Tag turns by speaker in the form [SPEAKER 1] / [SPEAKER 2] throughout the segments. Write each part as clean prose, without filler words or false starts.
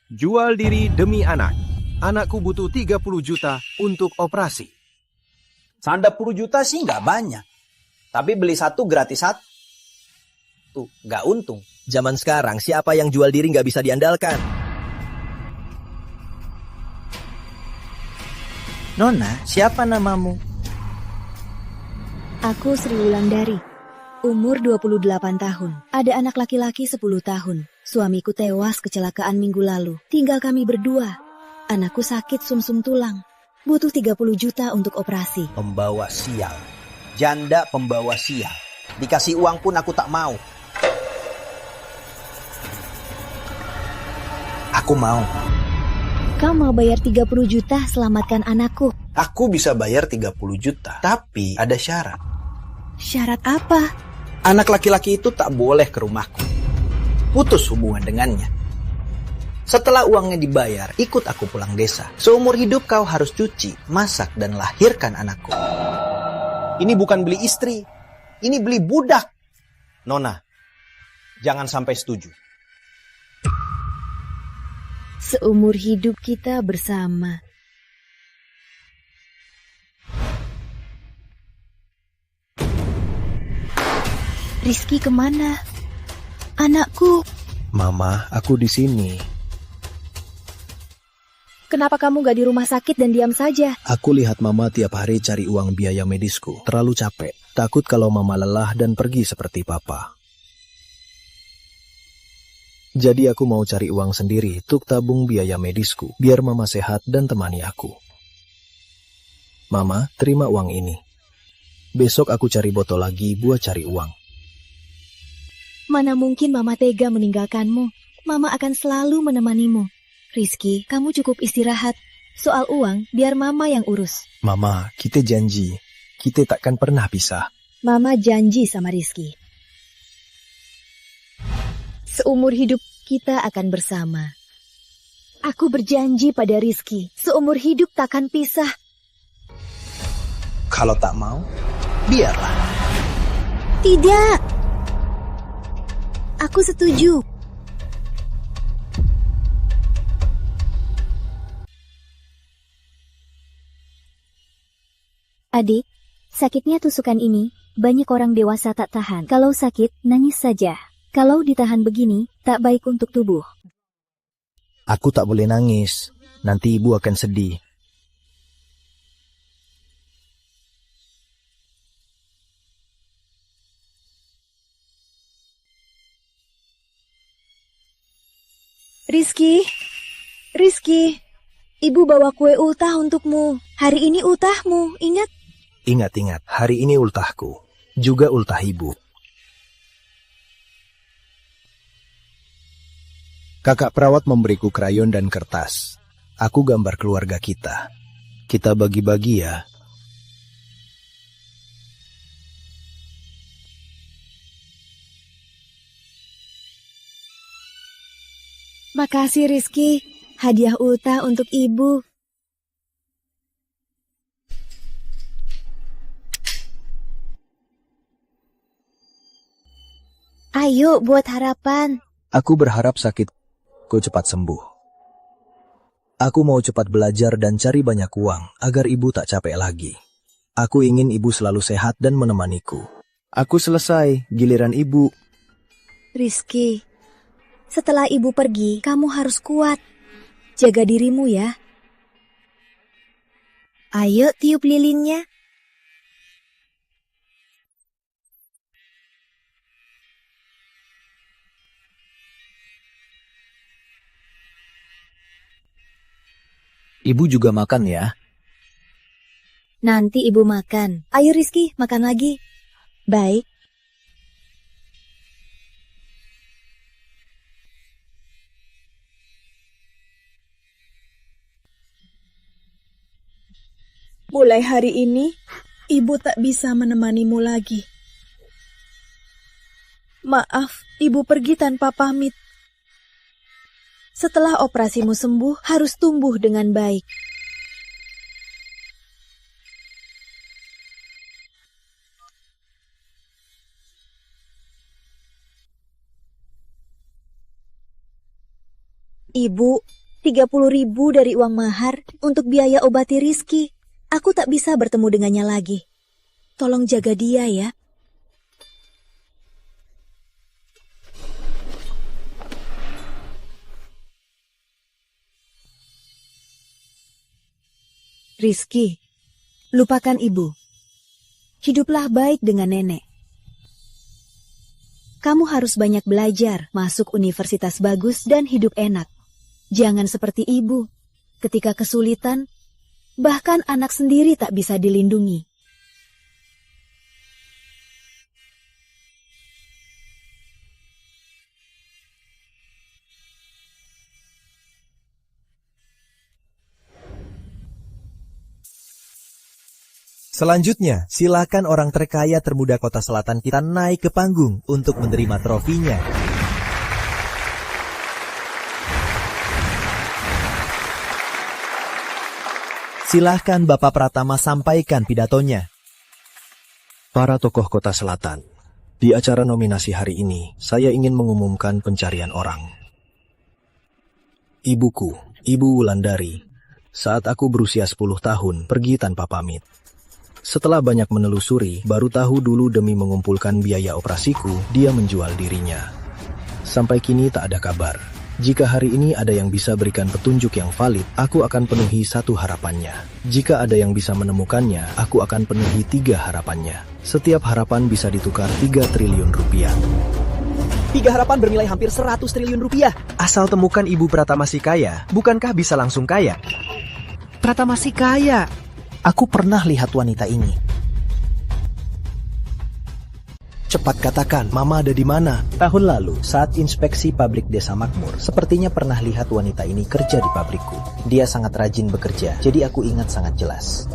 [SPEAKER 1] Jual diri demi anak. Anakku butuh 30 juta untuk operasi.
[SPEAKER 2] 10 juta sih nggak banyak. Tapi beli satu gratis satu. Nggak untung.
[SPEAKER 3] Zaman sekarang siapa yang jual diri nggak bisa diandalkan?
[SPEAKER 2] Nona, siapa namamu?
[SPEAKER 4] Aku Sri Wulandari. Umur 28 tahun. Ada anak laki-laki 10 tahun. Suamiku tewas kecelakaan minggu lalu. Tinggal kami berdua. Anakku sakit sumsum tulang. Butuh 30 juta untuk operasi.
[SPEAKER 2] Pembawa sial. Janda pembawa sial. Dikasih uang pun aku tak mau. Aku mau.
[SPEAKER 4] Kau mau bayar 30 juta selamatkan anakku?
[SPEAKER 2] Aku bisa bayar 30 juta. Tapi ada syarat.
[SPEAKER 4] Syarat apa?
[SPEAKER 2] Anak laki-laki itu tak boleh ke rumahku. Putus hubungan dengannya. Setelah uangnya dibayar, ikut aku pulang desa. Seumur hidup kau harus cuci, masak, dan lahirkan anakku. Ini bukan beli istri. Ini beli budak. Nona, jangan sampai setuju.
[SPEAKER 4] Seumur hidup kita bersama. Rizky kemana? Anakku.
[SPEAKER 1] Mama, aku di sini.
[SPEAKER 4] Kenapa kamu gak di rumah sakit dan diam saja?
[SPEAKER 1] Aku lihat Mama tiap hari cari uang biaya medisku. Terlalu capek. Takut kalau Mama lelah dan pergi seperti Papa. Jadi aku mau cari uang sendiri untuk tabung biaya medisku. Biar Mama sehat dan temani aku. Mama, terima uang ini. Besok aku cari botol lagi buat cari uang.
[SPEAKER 4] Mana mungkin Mama tega meninggalkanmu. Mama akan selalu menemanimu. Rizky, kamu cukup istirahat. Soal uang, biar Mama yang urus.
[SPEAKER 1] Mama, kita janji. Kita takkan pernah pisah.
[SPEAKER 4] Mama janji sama Rizky. Seumur hidup kita akan bersama. Aku berjanji pada Rizky, seumur hidup takkan pisah.
[SPEAKER 2] Kalau tak mau, biarlah.
[SPEAKER 4] Tidak. Aku setuju. Adik, sakitnya tusukan ini, banyak orang dewasa tak tahan. Kalau sakit, nangis saja. Kalau ditahan begini, tak baik untuk tubuh.
[SPEAKER 1] Aku tak boleh nangis. Nanti ibu akan sedih.
[SPEAKER 4] Rizky, ibu bawa kue ultah untukmu. Hari ini ultahmu, ingat?
[SPEAKER 1] Ingat, hari ini ultahku. Juga ultah ibu. Kakak perawat memberiku krayon dan kertas. Aku gambar keluarga kita. Kita bagi-bagi ya.
[SPEAKER 4] Makasih Rizky, hadiah ultah untuk ibu. Ayo buat harapan.
[SPEAKER 1] Aku berharap sakitku cepat sembuh. Aku mau cepat belajar dan cari banyak uang agar ibu tak capek lagi. Aku ingin ibu selalu sehat dan menemaniku. Aku selesai, giliran ibu.
[SPEAKER 4] Rizky, setelah ibu pergi, kamu harus kuat. Jaga dirimu ya. Ayo tiup lilinnya.
[SPEAKER 1] Ibu juga makan ya.
[SPEAKER 4] Nanti ibu makan. Ayo Rizky, makan lagi. Baik.
[SPEAKER 5] Mulai hari ini, ibu tak bisa menemanimu lagi. Maaf, ibu pergi tanpa pamit. Setelah operasimu sembuh, harus tumbuh dengan baik.
[SPEAKER 4] Ibu, 30.000 dari uang mahar untuk biaya obati Rizky. Aku tak bisa bertemu dengannya lagi. Tolong jaga dia ya. Rizky, lupakan ibu. Hiduplah baik dengan nenek. Kamu harus banyak belajar, masuk universitas bagus dan hidup enak. Jangan seperti ibu. Ketika kesulitan, bahkan anak sendiri tak bisa dilindungi.
[SPEAKER 3] Selanjutnya, silakan orang terkaya termuda kota selatan kita naik ke panggung untuk menerima trofinya. Silahkan Bapak Pratama sampaikan pidatonya.
[SPEAKER 1] Para tokoh kota selatan, di acara nominasi hari ini, saya ingin mengumumkan pencarian orang. Ibuku, Ibu Wulandari, saat aku berusia 10 tahun, pergi tanpa pamit. Setelah banyak menelusuri, baru tahu dulu demi mengumpulkan biaya operasiku, dia menjual dirinya. Sampai kini tak ada kabar. Jika hari ini ada yang bisa berikan petunjuk yang valid, aku akan penuhi 1 harapannya. Jika ada yang bisa menemukannya, aku akan penuhi 3 harapannya. Setiap harapan bisa ditukar 3 triliun rupiah.
[SPEAKER 3] 3 harapan bernilai hampir 100 triliun rupiah. Asal temukan Ibu Pratama si kaya, bukankah bisa langsung kaya?
[SPEAKER 2] Pratama si kaya. Aku pernah lihat wanita ini.
[SPEAKER 1] Cepat katakan, Mama ada di mana?
[SPEAKER 2] Tahun lalu, saat inspeksi pabrik Desa Makmur, sepertinya pernah lihat wanita ini kerja di pabrikku. Dia sangat rajin bekerja, jadi aku ingat sangat jelas.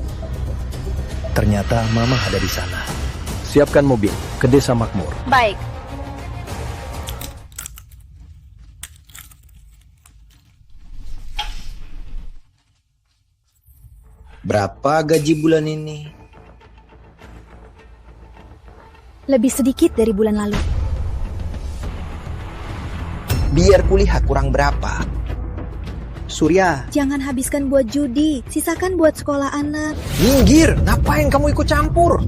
[SPEAKER 1] Ternyata Mama ada di sana. Siapkan mobil, ke Desa Makmur.
[SPEAKER 4] Baik.
[SPEAKER 2] Berapa gaji bulan ini?
[SPEAKER 4] Lebih sedikit dari bulan lalu.
[SPEAKER 2] Biar kulihat kurang berapa. Surya.
[SPEAKER 4] Jangan habiskan buat judi, sisakan buat sekolah anak.
[SPEAKER 2] Minggir, ngapain kamu ikut campur?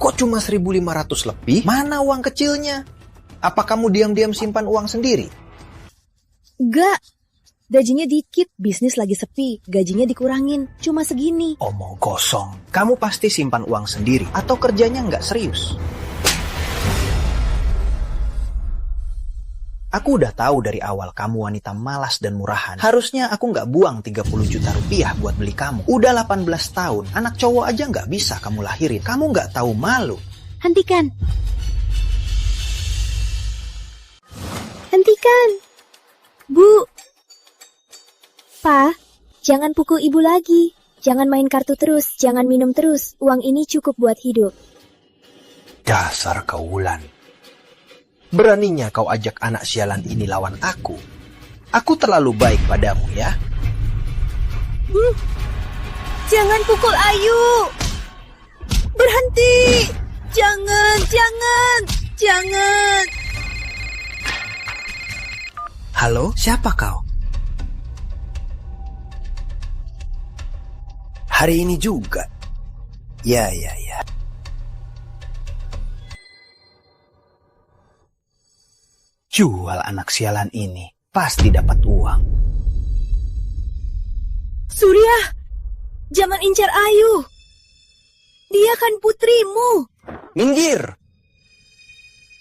[SPEAKER 2] Kok cuma 1.500 lebih? Mana uang kecilnya? Apa kamu diam-diam simpan uang sendiri?
[SPEAKER 4] Enggak. Gajinya dikit, bisnis lagi sepi, gajinya dikurangin, cuma segini.
[SPEAKER 2] Omong kosong. Kamu pasti simpan uang sendiri atau kerjanya nggak serius. Aku udah tahu dari awal kamu wanita malas dan murahan. Harusnya aku nggak buang 30 juta rupiah buat beli kamu. Udah 18 tahun, anak cowok aja nggak bisa kamu lahirin. Kamu nggak tahu malu.
[SPEAKER 4] Hentikan. Hentikan. Bu. Pa, jangan pukul ibu lagi. Jangan main kartu terus, jangan minum terus. Uang ini cukup buat hidup.
[SPEAKER 2] Dasar kau Wulan. Beraninya kau ajak anak sialan ini lawan aku. Aku terlalu baik padamu ya.
[SPEAKER 5] Jangan pukul Ayu. Berhenti. Jangan.
[SPEAKER 2] Halo, siapa kau? Hari ini juga. Ya. Jual anak sialan ini, pasti dapat uang.
[SPEAKER 5] Surya, jangan incar Ayu. Dia kan putrimu.
[SPEAKER 2] Minggir.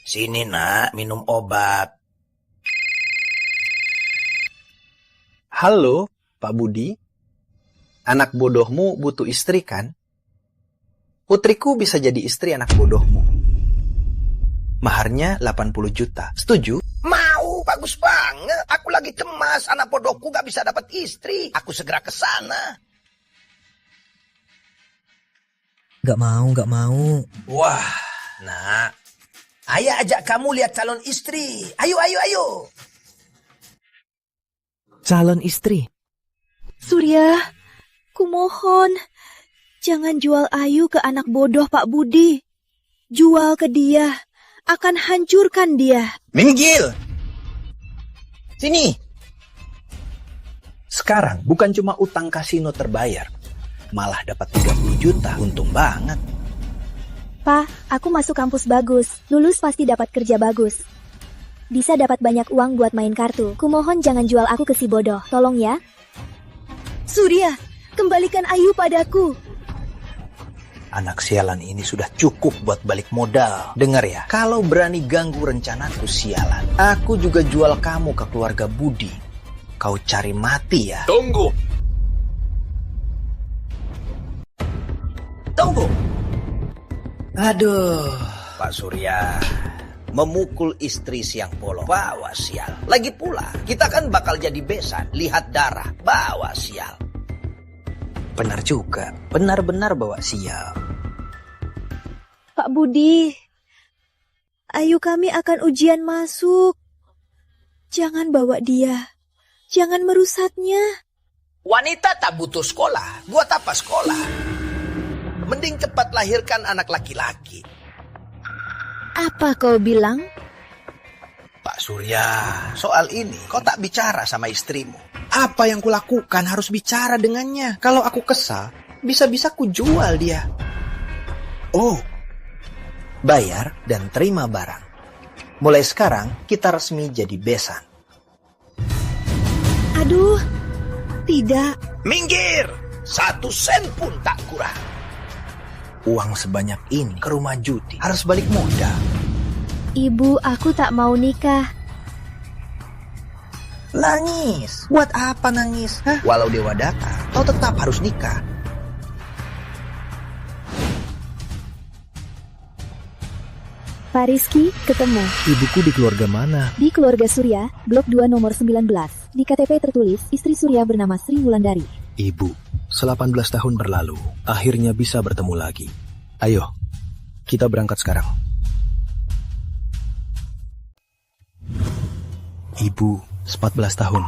[SPEAKER 2] Sini nak, minum obat. Halo, Pak Budi. Anak bodohmu butuh istri kan? Putriku bisa jadi istri anak bodohmu. Maharnya 80 juta. Setuju? Mau, bagus banget. Aku lagi cemas, anak bodohku gak bisa dapat istri. Aku segera ke sana.
[SPEAKER 3] Gak mau.
[SPEAKER 2] Wah, nak. Ayah ajak kamu lihat calon istri. Ayo.
[SPEAKER 3] Calon istri?
[SPEAKER 5] Surya, kumohon, jangan jual Ayu ke anak bodoh Pak Budi. Jual ke dia, akan hancurkan dia.
[SPEAKER 2] Minggir! Sini. Sekarang bukan cuma utang kasino terbayar, malah dapat 30 juta, untung banget.
[SPEAKER 5] Pa, aku masuk kampus bagus. Lulus pasti dapat kerja bagus. Bisa dapat banyak uang buat main kartu. Kumohon jangan jual aku ke si bodoh. Tolong ya. Surya, kembalikan Ayu padaku.
[SPEAKER 2] Anak sialan ini sudah cukup buat balik modal. Dengar ya, kalau berani ganggu rencanaku sialan, aku juga jual kamu ke keluarga Budi. Kau cari mati ya?
[SPEAKER 6] Tunggu.
[SPEAKER 2] Tunggu. Aduh, Pak Surya. Memukul istri siang bolong. Bawa sial. Lagi pula, kita kan bakal jadi besan. Lihat darah. Bawa sial. Benar juga. Benar-benar bawa sial.
[SPEAKER 5] Pak Budi, Ayu kami akan ujian masuk. Jangan bawa dia. Jangan merusaknya.
[SPEAKER 2] Wanita tak butuh sekolah. Buat apa sekolah? Mending cepat lahirkan anak laki-laki.
[SPEAKER 5] Apa kau bilang?
[SPEAKER 2] Pak Surya, soal ini kau tak bicara sama istrimu. Apa yang kulakukan harus bicara dengannya. Kalau aku kesal, bisa-bisa ku jual dia. Oh, bayar dan terima barang. Mulai sekarang kita resmi jadi besan.
[SPEAKER 5] Aduh, tidak.
[SPEAKER 2] Minggir! 1 sen pun tak kurang. Uang sebanyak ini ke rumah judi harus balik modal.
[SPEAKER 5] Ibu, aku tak mau nikah.
[SPEAKER 2] Nangis? Buat apa nangis? Hah? Walau dewa datang, kau tetap harus nikah.
[SPEAKER 5] Pak Rizky, ketemu.
[SPEAKER 1] Ibuku di keluarga mana?
[SPEAKER 5] Di keluarga Surya, blok 2 nomor 19. Di KTP tertulis, istri Surya bernama Sri Wulandari.
[SPEAKER 1] Ibu, 18 tahun berlalu, akhirnya bisa bertemu lagi. Ayo, kita berangkat sekarang. Ibu, 14 tahun.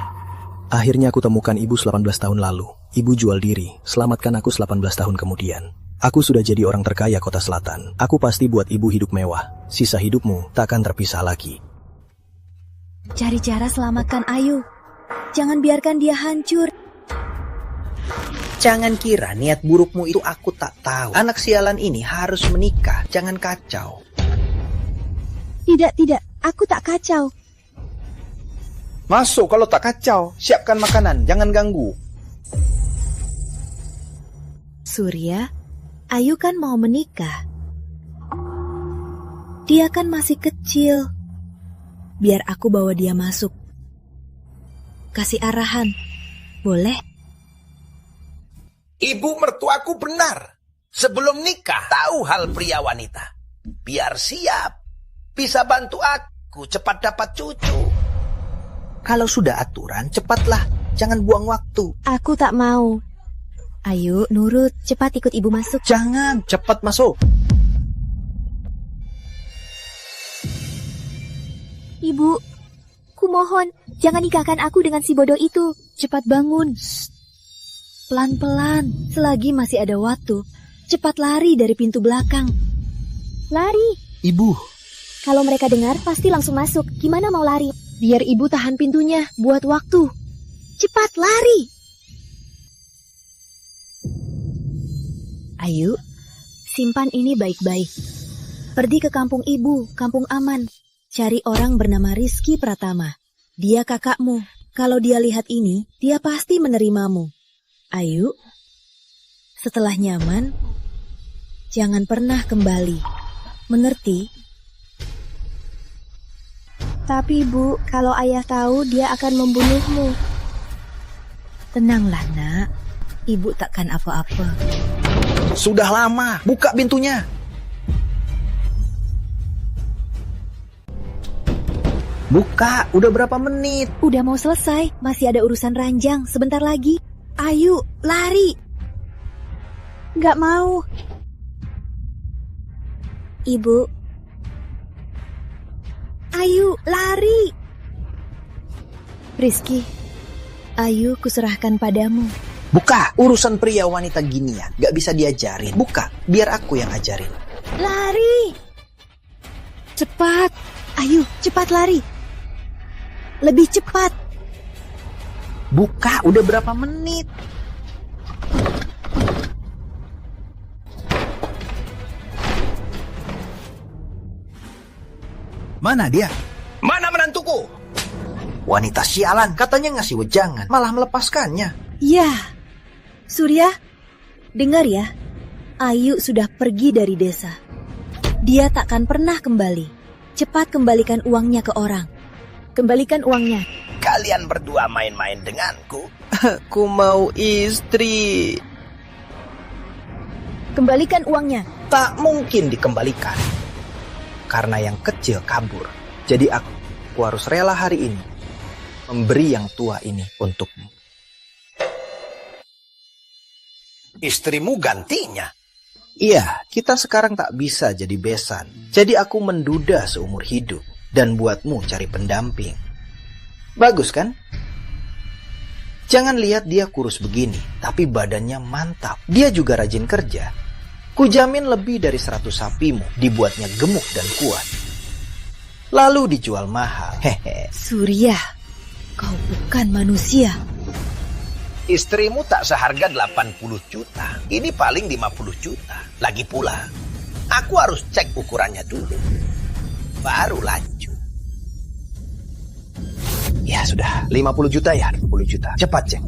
[SPEAKER 1] Akhirnya aku temukan ibu 18 tahun lalu. Ibu jual diri, selamatkan aku 18 tahun kemudian. Aku sudah jadi orang terkaya kota selatan. Aku pasti buat ibu hidup mewah. Sisa hidupmu tak akan terpisah lagi.
[SPEAKER 5] Cari cara selamatkan Ayu. Jangan biarkan dia hancur.
[SPEAKER 2] Jangan kira niat burukmu itu aku tak tahu. Anak sialan ini harus menikah. Jangan kacau.
[SPEAKER 5] Tidak. Aku tak kacau.
[SPEAKER 6] Masuk kalau tak kacau. Siapkan makanan, jangan ganggu.
[SPEAKER 5] Surya, Ayu kan mau menikah. Dia kan masih kecil. Biar aku bawa dia masuk. Kasih arahan. Boleh?
[SPEAKER 2] Ibu mertuaku benar. Sebelum nikah, tahu hal pria wanita. Biar siap. Bisa bantu aku cepat dapat cucu. Kalau sudah aturan, cepatlah. Jangan buang waktu.
[SPEAKER 5] Aku tak mau. Ayo, nurut. Cepat ikut ibu masuk.
[SPEAKER 2] Jangan, cepat masuk.
[SPEAKER 5] Ibu, kumohon, jangan nikahkan aku dengan si bodoh itu. Cepat bangun. Pelan-pelan, selagi masih ada waktu. Cepat lari dari pintu belakang. Lari.
[SPEAKER 1] Ibu.
[SPEAKER 5] Kalau mereka dengar, pasti langsung masuk. Gimana mau lari? Biar ibu tahan pintunya, buat waktu. Cepat lari. Ayu, simpan ini baik-baik. Pergi ke kampung ibu, kampung aman. Cari orang bernama Rizky Pratama. Dia kakakmu. Kalau dia lihat ini, dia pasti menerimamu. Ayu, setelah nyaman, jangan pernah kembali. Mengerti? Tapi Bu, kalau ayah tahu dia akan membunuhmu. Tenanglah nak, ibu takkan apa-apa.
[SPEAKER 2] Sudah lama, buka pintunya. Buka, udah berapa menit?
[SPEAKER 5] Udah mau selesai, masih ada urusan ranjang, sebentar lagi. Ayu, lari. Gak mau. Ibu. Ayu, lari. Rizky, Ayu kuserahkan padamu.
[SPEAKER 2] Buka, urusan pria wanita ginian. Gak bisa diajarin. Buka, biar aku yang ajarin.
[SPEAKER 5] Lari. Cepat. Ayu, cepat lari. Lebih cepat.
[SPEAKER 2] Buka, udah berapa menit?
[SPEAKER 1] Mana dia?
[SPEAKER 2] Mana menantuku? Wanita sialan, katanya ngasih wejangan, malah melepaskannya.
[SPEAKER 5] Ya, Surya, dengar ya. Ayu sudah pergi dari desa. Dia takkan pernah kembali. Cepat kembalikan uangnya ke orang. Kembalikan uangnya.
[SPEAKER 2] Kalian berdua main-main denganku.
[SPEAKER 3] Aku mau istri.
[SPEAKER 5] Kembalikan uangnya.
[SPEAKER 2] Tak mungkin dikembalikan. Karena yang kecil kabur. Jadi aku harus rela hari ini memberi yang tua ini untukmu. Istrimu gantinya. Iya, kita sekarang tak bisa jadi besan. Jadi aku menduda seumur hidup dan buatmu cari pendamping. Bagus kan? Jangan lihat dia kurus begini, tapi badannya mantap. Dia juga rajin kerja. Kujamin lebih dari 100 sapimu dibuatnya gemuk dan kuat. Lalu dijual mahal. Hehe.
[SPEAKER 5] Surya, kau bukan manusia.
[SPEAKER 2] Istrimu tak seharga 80 juta. Ini paling 50 juta. Lagi pula, aku harus cek ukurannya dulu. Baru lanjut. Ya sudah, 50 juta ya, 20 juta. Cepat cek.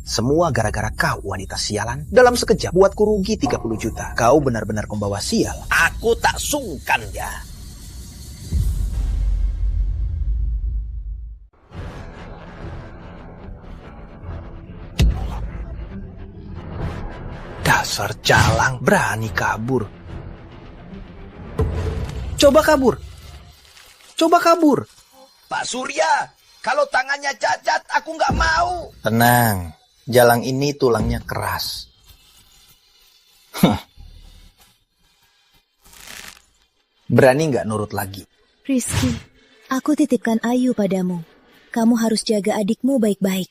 [SPEAKER 2] Semua gara-gara kau, wanita sialan. Dalam sekejap buatku rugi 30 juta. Kau benar-benar pembawa sial. Aku tak sungkan ya. Dasar jalang, berani kabur. Coba kabur. Coba kabur. Pak Surya, kalau tangannya cacat, aku nggak mau. Tenang, jalang ini tulangnya keras. Berani nggak nurut lagi?
[SPEAKER 5] Rizky, aku titipkan Ayu padamu. Kamu harus jaga adikmu baik-baik.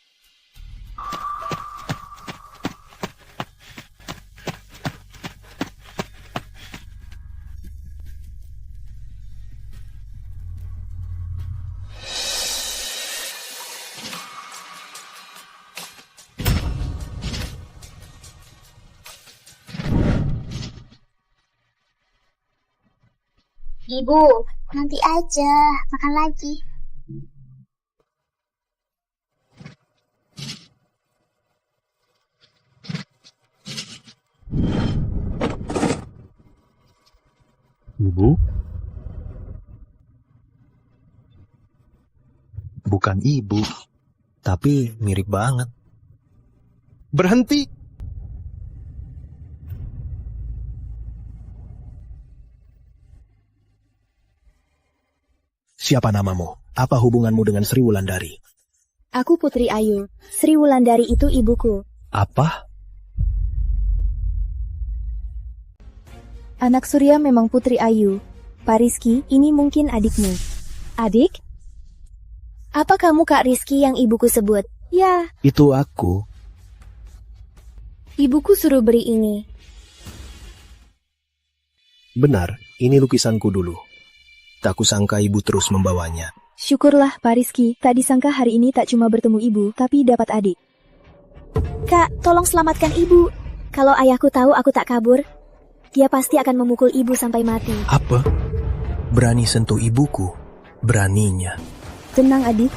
[SPEAKER 7] Ibu, nanti aja, makan lagi.
[SPEAKER 1] Ibu? Bukan ibu, tapi mirip banget.
[SPEAKER 3] Berhenti.
[SPEAKER 1] Siapa namamu? Apa hubunganmu dengan Sri Wulandari?
[SPEAKER 5] Aku Putri Ayu. Sri Wulandari itu ibuku.
[SPEAKER 1] Apa?
[SPEAKER 5] Anak Surya memang Putri Ayu. Pak Rizky, ini mungkin adikmu. Adik? Apa kamu Kak Rizky yang ibuku sebut? Ya,
[SPEAKER 1] Itu aku.
[SPEAKER 5] ibuku suruh beri ini.
[SPEAKER 1] Benar, ini lukisanku dulu. Tak kusangka ibu terus membawanya.
[SPEAKER 5] Syukurlah Pak Rizky, tak disangka hari ini tak cuma bertemu ibu, tapi dapat adik. Kak, tolong selamatkan ibu. Kalau ayahku tahu aku tak kabur, dia pasti akan memukul ibu sampai mati.
[SPEAKER 1] Apa? Berani sentuh ibuku? Beraninya.
[SPEAKER 5] Tenang adik,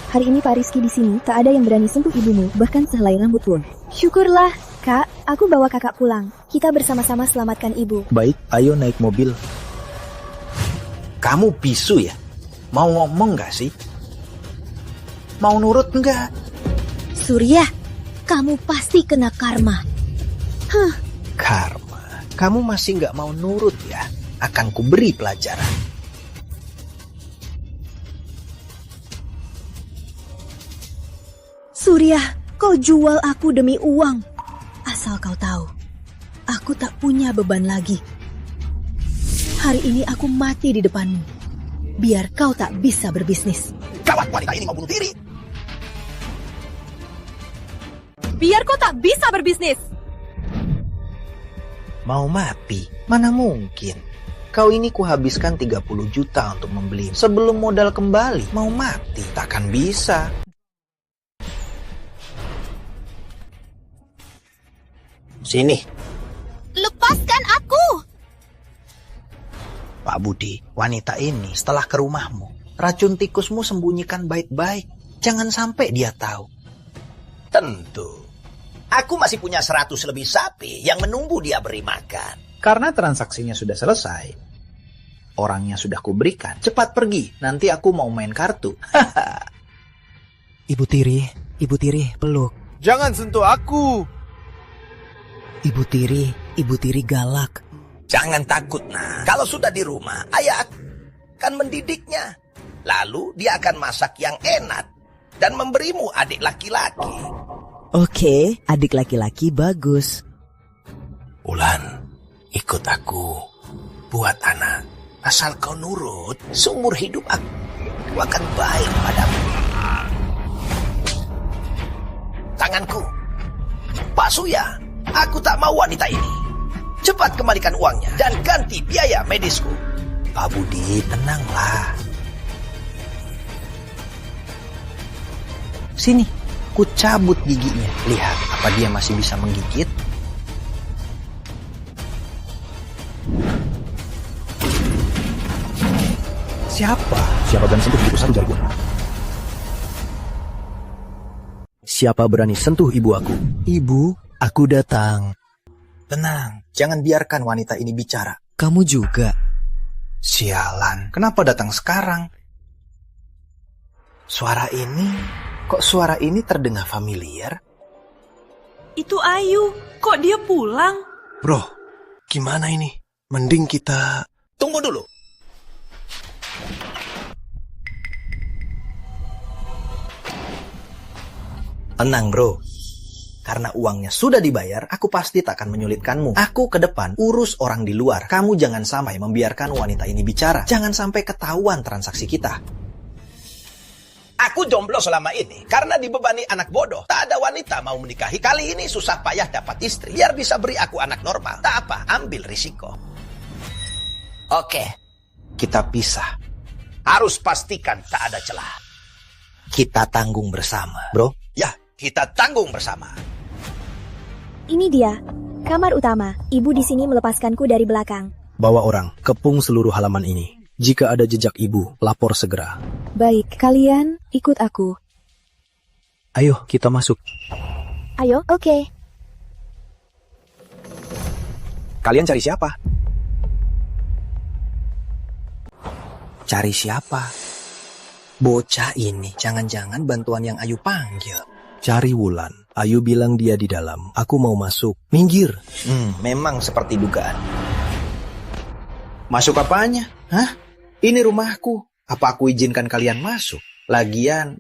[SPEAKER 5] hari ini Pak Rizky di sini tak ada yang berani sentuh ibumu, bahkan sehelai rambut pun. Syukurlah, Kak, aku bawa kakak pulang. Kita bersama-sama selamatkan ibu.
[SPEAKER 1] Baik, ayo naik mobil.
[SPEAKER 2] Kamu bisu ya? Mau ngomong nggak sih? Mau nurut nggak?
[SPEAKER 5] Surya, kamu pasti kena karma.
[SPEAKER 2] Karma. Kamu masih nggak mau nurut ya? Akan kuberi pelajaran.
[SPEAKER 5] Surya, kau jual aku demi uang. Asal kau tahu, aku tak punya beban lagi. Hari ini aku mati di depanmu, biar kau tak bisa berbisnis.
[SPEAKER 2] Gawat, wanita ini mau bunuh diri.
[SPEAKER 5] Biar kau tak bisa berbisnis.
[SPEAKER 2] Mau mati? Mana mungkin. Kau ini kuhabiskan 30 juta untuk membeli sebelum modal kembali. Mau mati? Takkan bisa. Sini.
[SPEAKER 5] Lepaskan aku!
[SPEAKER 2] Pak Budi, wanita ini setelah ke rumahmu, racun tikusmu sembunyikan baik-baik. Jangan sampai dia tahu. Tentu. Aku masih punya 100 lebih sapi yang menunggu dia beri makan. Karena transaksinya sudah selesai. Orangnya sudah kuberikan. Cepat pergi, nanti aku mau main kartu.
[SPEAKER 1] Ibu Tiri, peluk.
[SPEAKER 6] Jangan sentuh aku.
[SPEAKER 1] Ibu Tiri galak.
[SPEAKER 2] Jangan takut, nah. Kalau sudah di rumah, ayah akan mendidiknya. Lalu dia akan masak yang enak dan memberimu adik laki-laki.
[SPEAKER 8] Oke, adik laki-laki bagus.
[SPEAKER 2] Ulan, ikut aku. Buat anak. Asal kau nurut, seumur hidup aku akan baik padamu. Tanganku. Pak Suya, aku tak mau wanita ini. Cepat kembalikan uangnya dan ganti biaya medisku. Pak Budi, tenanglah. Sini, ku cabut giginya. Lihat, apa dia masih bisa menggigit?
[SPEAKER 1] Siapa berani sentuh ibu satu jari. Siapa berani sentuh ibu aku? Ibu, aku datang.
[SPEAKER 2] Tenang, jangan biarkan wanita ini bicara.
[SPEAKER 1] Kamu juga.
[SPEAKER 2] Sialan, kenapa datang sekarang? Suara ini terdengar familiar?
[SPEAKER 9] Itu Ayu, kok dia pulang?
[SPEAKER 1] Bro, gimana ini? Mending kita...
[SPEAKER 2] Tunggu dulu. Tenang bro, karena uangnya sudah dibayar, aku pasti tak akan menyulitkanmu. Aku ke depan, urus orang di luar. Kamu jangan sampai membiarkan wanita ini bicara. Jangan sampai ketahuan transaksi kita. Aku jomblo selama ini karena dibebani anak bodoh. Tak ada wanita mau menikahi. Kali ini susah payah dapat istri. Biar bisa beri aku anak normal. Tak apa, ambil risiko. Oke, kita pisah. Harus pastikan tak ada celah. Kita tanggung bersama. Bro? Ya, kita tanggung bersama.
[SPEAKER 5] Ini dia, kamar utama. Ibu di sini melepaskanku dari belakang.
[SPEAKER 1] Bawa orang, kepung seluruh halaman ini. Jika ada jejak ibu, lapor segera.
[SPEAKER 5] Baik, kalian ikut aku.
[SPEAKER 1] Ayo, kita masuk.
[SPEAKER 5] Ayo, oke.
[SPEAKER 1] Kalian cari siapa?
[SPEAKER 2] Cari siapa? Bocah ini, jangan-jangan bantuan yang Ayu panggil.
[SPEAKER 1] Cari Wulan. Ayu bilang dia di dalam. Aku mau masuk. Minggir.
[SPEAKER 2] Memang seperti dugaan. Masuk apanya? Hah? Ini rumahku. Apa aku izinkan kalian masuk? Lagian,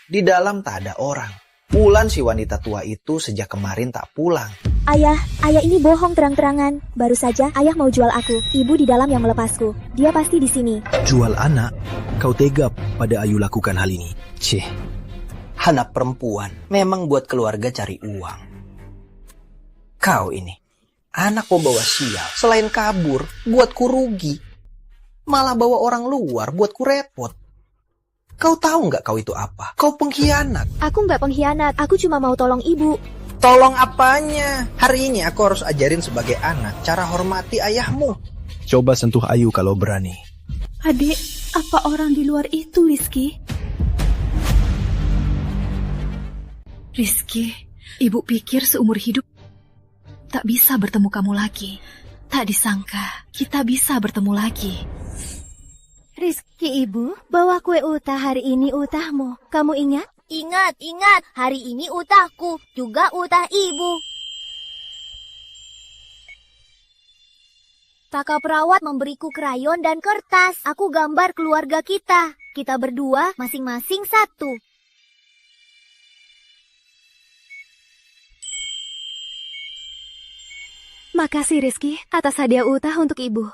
[SPEAKER 2] di dalam tak ada orang. Wulan si wanita tua itu sejak kemarin tak pulang.
[SPEAKER 5] Ayah ini bohong terang-terangan. Baru saja ayah mau jual aku. Ibu di dalam yang melepasku. Dia pasti di sini.
[SPEAKER 1] Jual anak? Kau tega pada Ayu lakukan hal ini?
[SPEAKER 2] Cih, anak perempuan memang buat keluarga cari uang. Kau ini, anak pembawa sial. Selain kabur, buatku rugi. Malah bawa orang luar buatku repot. Kau tahu nggak kau itu apa? Kau pengkhianat.
[SPEAKER 5] Aku nggak pengkhianat. Aku cuma mau tolong ibu.
[SPEAKER 2] Tolong apanya? Hari ini aku harus ajarin sebagai anak cara hormati ayahmu.
[SPEAKER 1] Coba sentuh Ayu kalau berani.
[SPEAKER 9] Adik, apa orang di luar itu, Rizky? Rizky, ibu pikir seumur hidup tak bisa bertemu kamu lagi. Tak disangka kita bisa bertemu lagi.
[SPEAKER 5] Rizky ibu, bawa kue utah hari ini utahmu. Kamu ingat?
[SPEAKER 7] Ingat. Hari ini utahku, juga utah ibu. Kakak perawat memberiku krayon dan kertas. Aku gambar keluarga kita. Kita berdua masing-masing satu.
[SPEAKER 5] Makasih Rizky atas hadiah utah untuk ibu.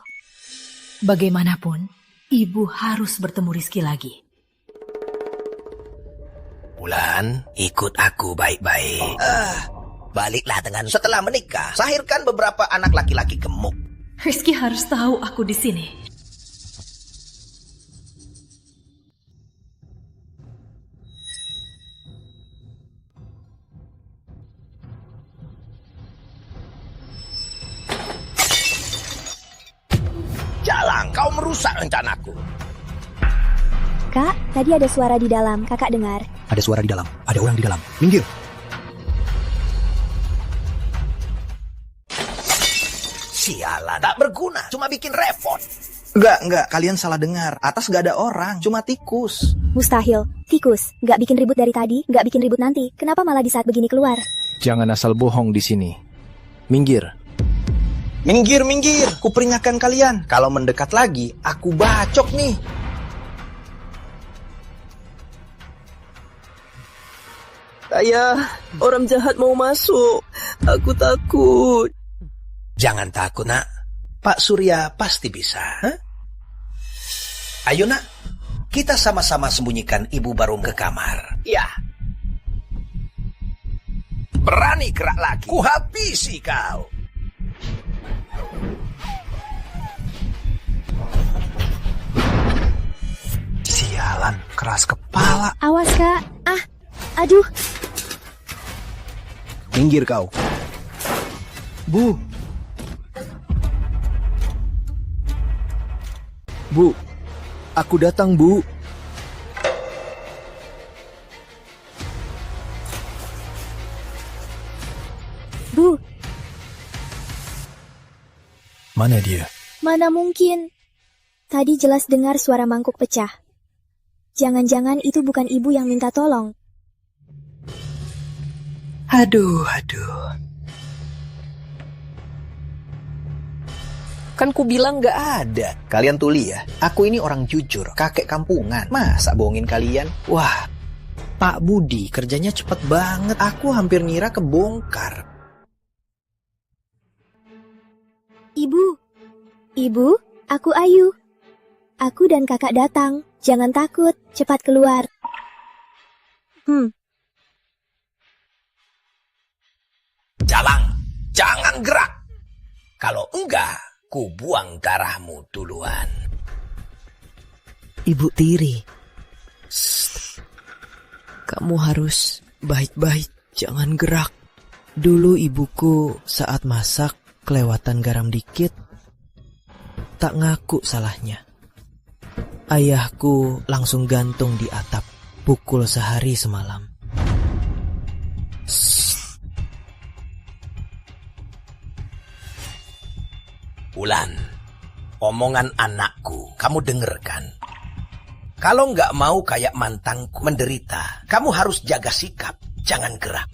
[SPEAKER 9] Bagaimanapun, ibu harus bertemu Rizky lagi.
[SPEAKER 2] Wulan, ikut aku baik-baik. Baliklah dengan setelah menikah. Sahirkan beberapa anak laki-laki gemuk.
[SPEAKER 9] Rizky harus tahu aku di sini.
[SPEAKER 10] merusak rencanaku.
[SPEAKER 7] Kak, tadi ada suara di dalam, kakak dengar.
[SPEAKER 1] Ada suara di dalam, ada orang di dalam. Minggir.
[SPEAKER 10] Sialan, tak berguna, cuma bikin repot.
[SPEAKER 2] Enggak, kalian salah dengar. Atas gak ada orang, cuma tikus.
[SPEAKER 7] Mustahil, tikus. Nggak bikin ribut dari tadi, nggak bikin ribut nanti. Kenapa malah di saat begini keluar?
[SPEAKER 3] Jangan asal bohong di sini. Minggir.
[SPEAKER 2] Minggir. Kuperingatkan kalian. Kalau mendekat lagi, aku bacok nih.
[SPEAKER 8] Ayah, orang jahat mau masuk. Aku takut.
[SPEAKER 10] Jangan takut, nak.
[SPEAKER 2] Pak Surya pasti bisa.
[SPEAKER 10] Ayo, nak. Kita sama-sama sembunyikan Ibu Barum ke kamar.
[SPEAKER 2] Ya.
[SPEAKER 10] Berani gerak lagi, ku habisi kau.
[SPEAKER 2] Sialan, keras kepala.
[SPEAKER 7] Awas, Kak. Aduh.
[SPEAKER 1] Minggir kau.
[SPEAKER 3] Bu. Bu, aku datang, Bu.
[SPEAKER 7] Bu,
[SPEAKER 1] Mana dia?
[SPEAKER 7] mana mungkin. Tadi jelas dengar suara mangkuk pecah. Jangan-jangan itu bukan ibu yang minta tolong.
[SPEAKER 2] Aduh. Kan ku bilang gak ada. Kalian tuli ya, aku ini orang jujur, kakek kampungan. Masa bohongin kalian? Wah, Pak Budi kerjanya cepet banget. Aku hampir ngira kebongkar.
[SPEAKER 7] Ibu, aku Ayu. Aku dan kakak datang. Jangan takut, cepat keluar.
[SPEAKER 10] Jalang, jangan gerak. Kalau enggak, ku buang darahmu duluan.
[SPEAKER 8] Ibu Tiri. Kamu harus baik-baik, jangan gerak. Dulu ibuku saat masak kelewatan garam dikit, tak ngaku salahnya. Ayahku langsung gantung di atap, pukul sehari semalam.
[SPEAKER 10] Ulan, omongan anakku kamu dengarkan. Kalau nggak mau kayak mantanku menderita, kamu harus jaga sikap, jangan gerak.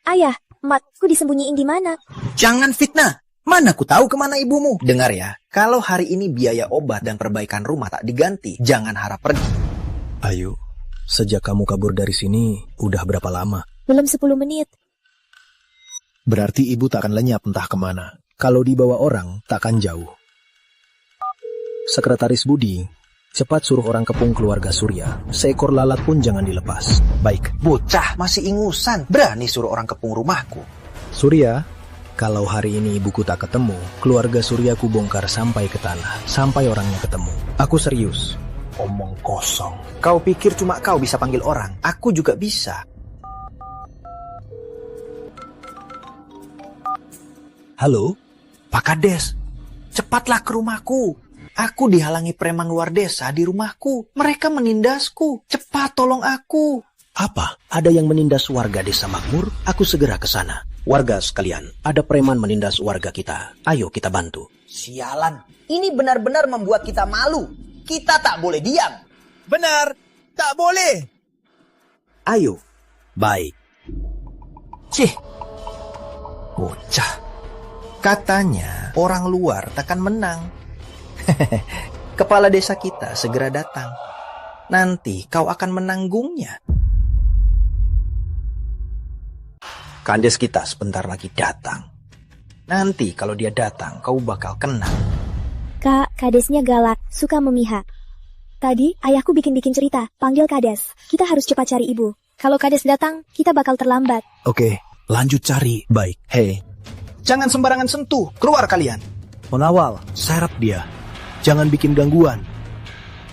[SPEAKER 7] Ayah, matku disembunyiin di mana?
[SPEAKER 2] Jangan fitnah. Mana ku tahu kemana ibumu? Dengar ya, kalau hari ini biaya obat dan perbaikan rumah tak diganti, jangan harap pergi.
[SPEAKER 1] Ayu, sejak kamu kabur dari sini, udah berapa lama?
[SPEAKER 7] Belum 10 menit.
[SPEAKER 1] Berarti ibu tak akan lenyap entah kemana. Kalau dibawa orang, takkan jauh. Sekretaris Budi, cepat suruh orang kepung keluarga Surya. Seekor lalat pun jangan dilepas. Baik.
[SPEAKER 2] Bocah masih ingusan, berani suruh orang kepung rumahku.
[SPEAKER 1] Surya, kalau hari ini ibuku tak ketemu, keluarga Surya ku bongkar sampai ke tanah, sampai orangnya ketemu. Aku serius.
[SPEAKER 2] Omong kosong. Kau pikir cuma kau bisa panggil orang? Aku juga bisa.
[SPEAKER 1] Halo?
[SPEAKER 2] Pak Kades, cepatlah ke rumahku. Aku dihalangi preman luar desa di rumahku. Mereka menindasku. Cepat tolong aku.
[SPEAKER 1] Apa? Ada yang menindas warga desa makmur? Aku segera ke sana. Warga sekalian, ada preman menindas warga kita. Ayo kita bantu.
[SPEAKER 2] Sialan, ini benar-benar membuat kita malu. Kita tak boleh diam.
[SPEAKER 10] Benar, tak boleh.
[SPEAKER 2] Ayo.
[SPEAKER 1] Baik.
[SPEAKER 2] Cih, bocah. Katanya orang luar takkan menang. Kepala desa kita segera datang. Nanti kau akan menanggungnya. Kandes kita sebentar lagi datang. Nanti kalau dia datang, kau bakal kena.
[SPEAKER 7] Kak, kadesnya galak, suka memihak. Tadi ayahku bikin-bikin cerita, panggil kades. Kita harus cepat cari ibu. Kalau kades datang, kita bakal terlambat.
[SPEAKER 1] Oke, lanjut cari. Baik. Hei,
[SPEAKER 2] jangan sembarangan sentuh. Keluar kalian.
[SPEAKER 1] pengawal, seret dia. Jangan bikin gangguan.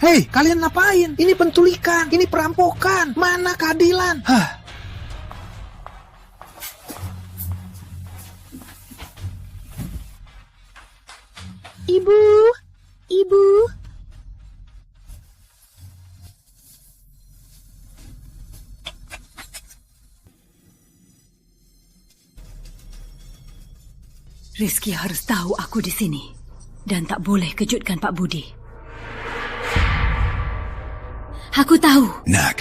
[SPEAKER 2] Hei, kalian ngapain? Ini penculikan, ini perampokan. Mana keadilan?
[SPEAKER 7] Ibu, ibu.
[SPEAKER 9] Rizky harus tahu aku di sini. Dan tak boleh kejutkan Pak Budi. Aku tahu.
[SPEAKER 10] Nak,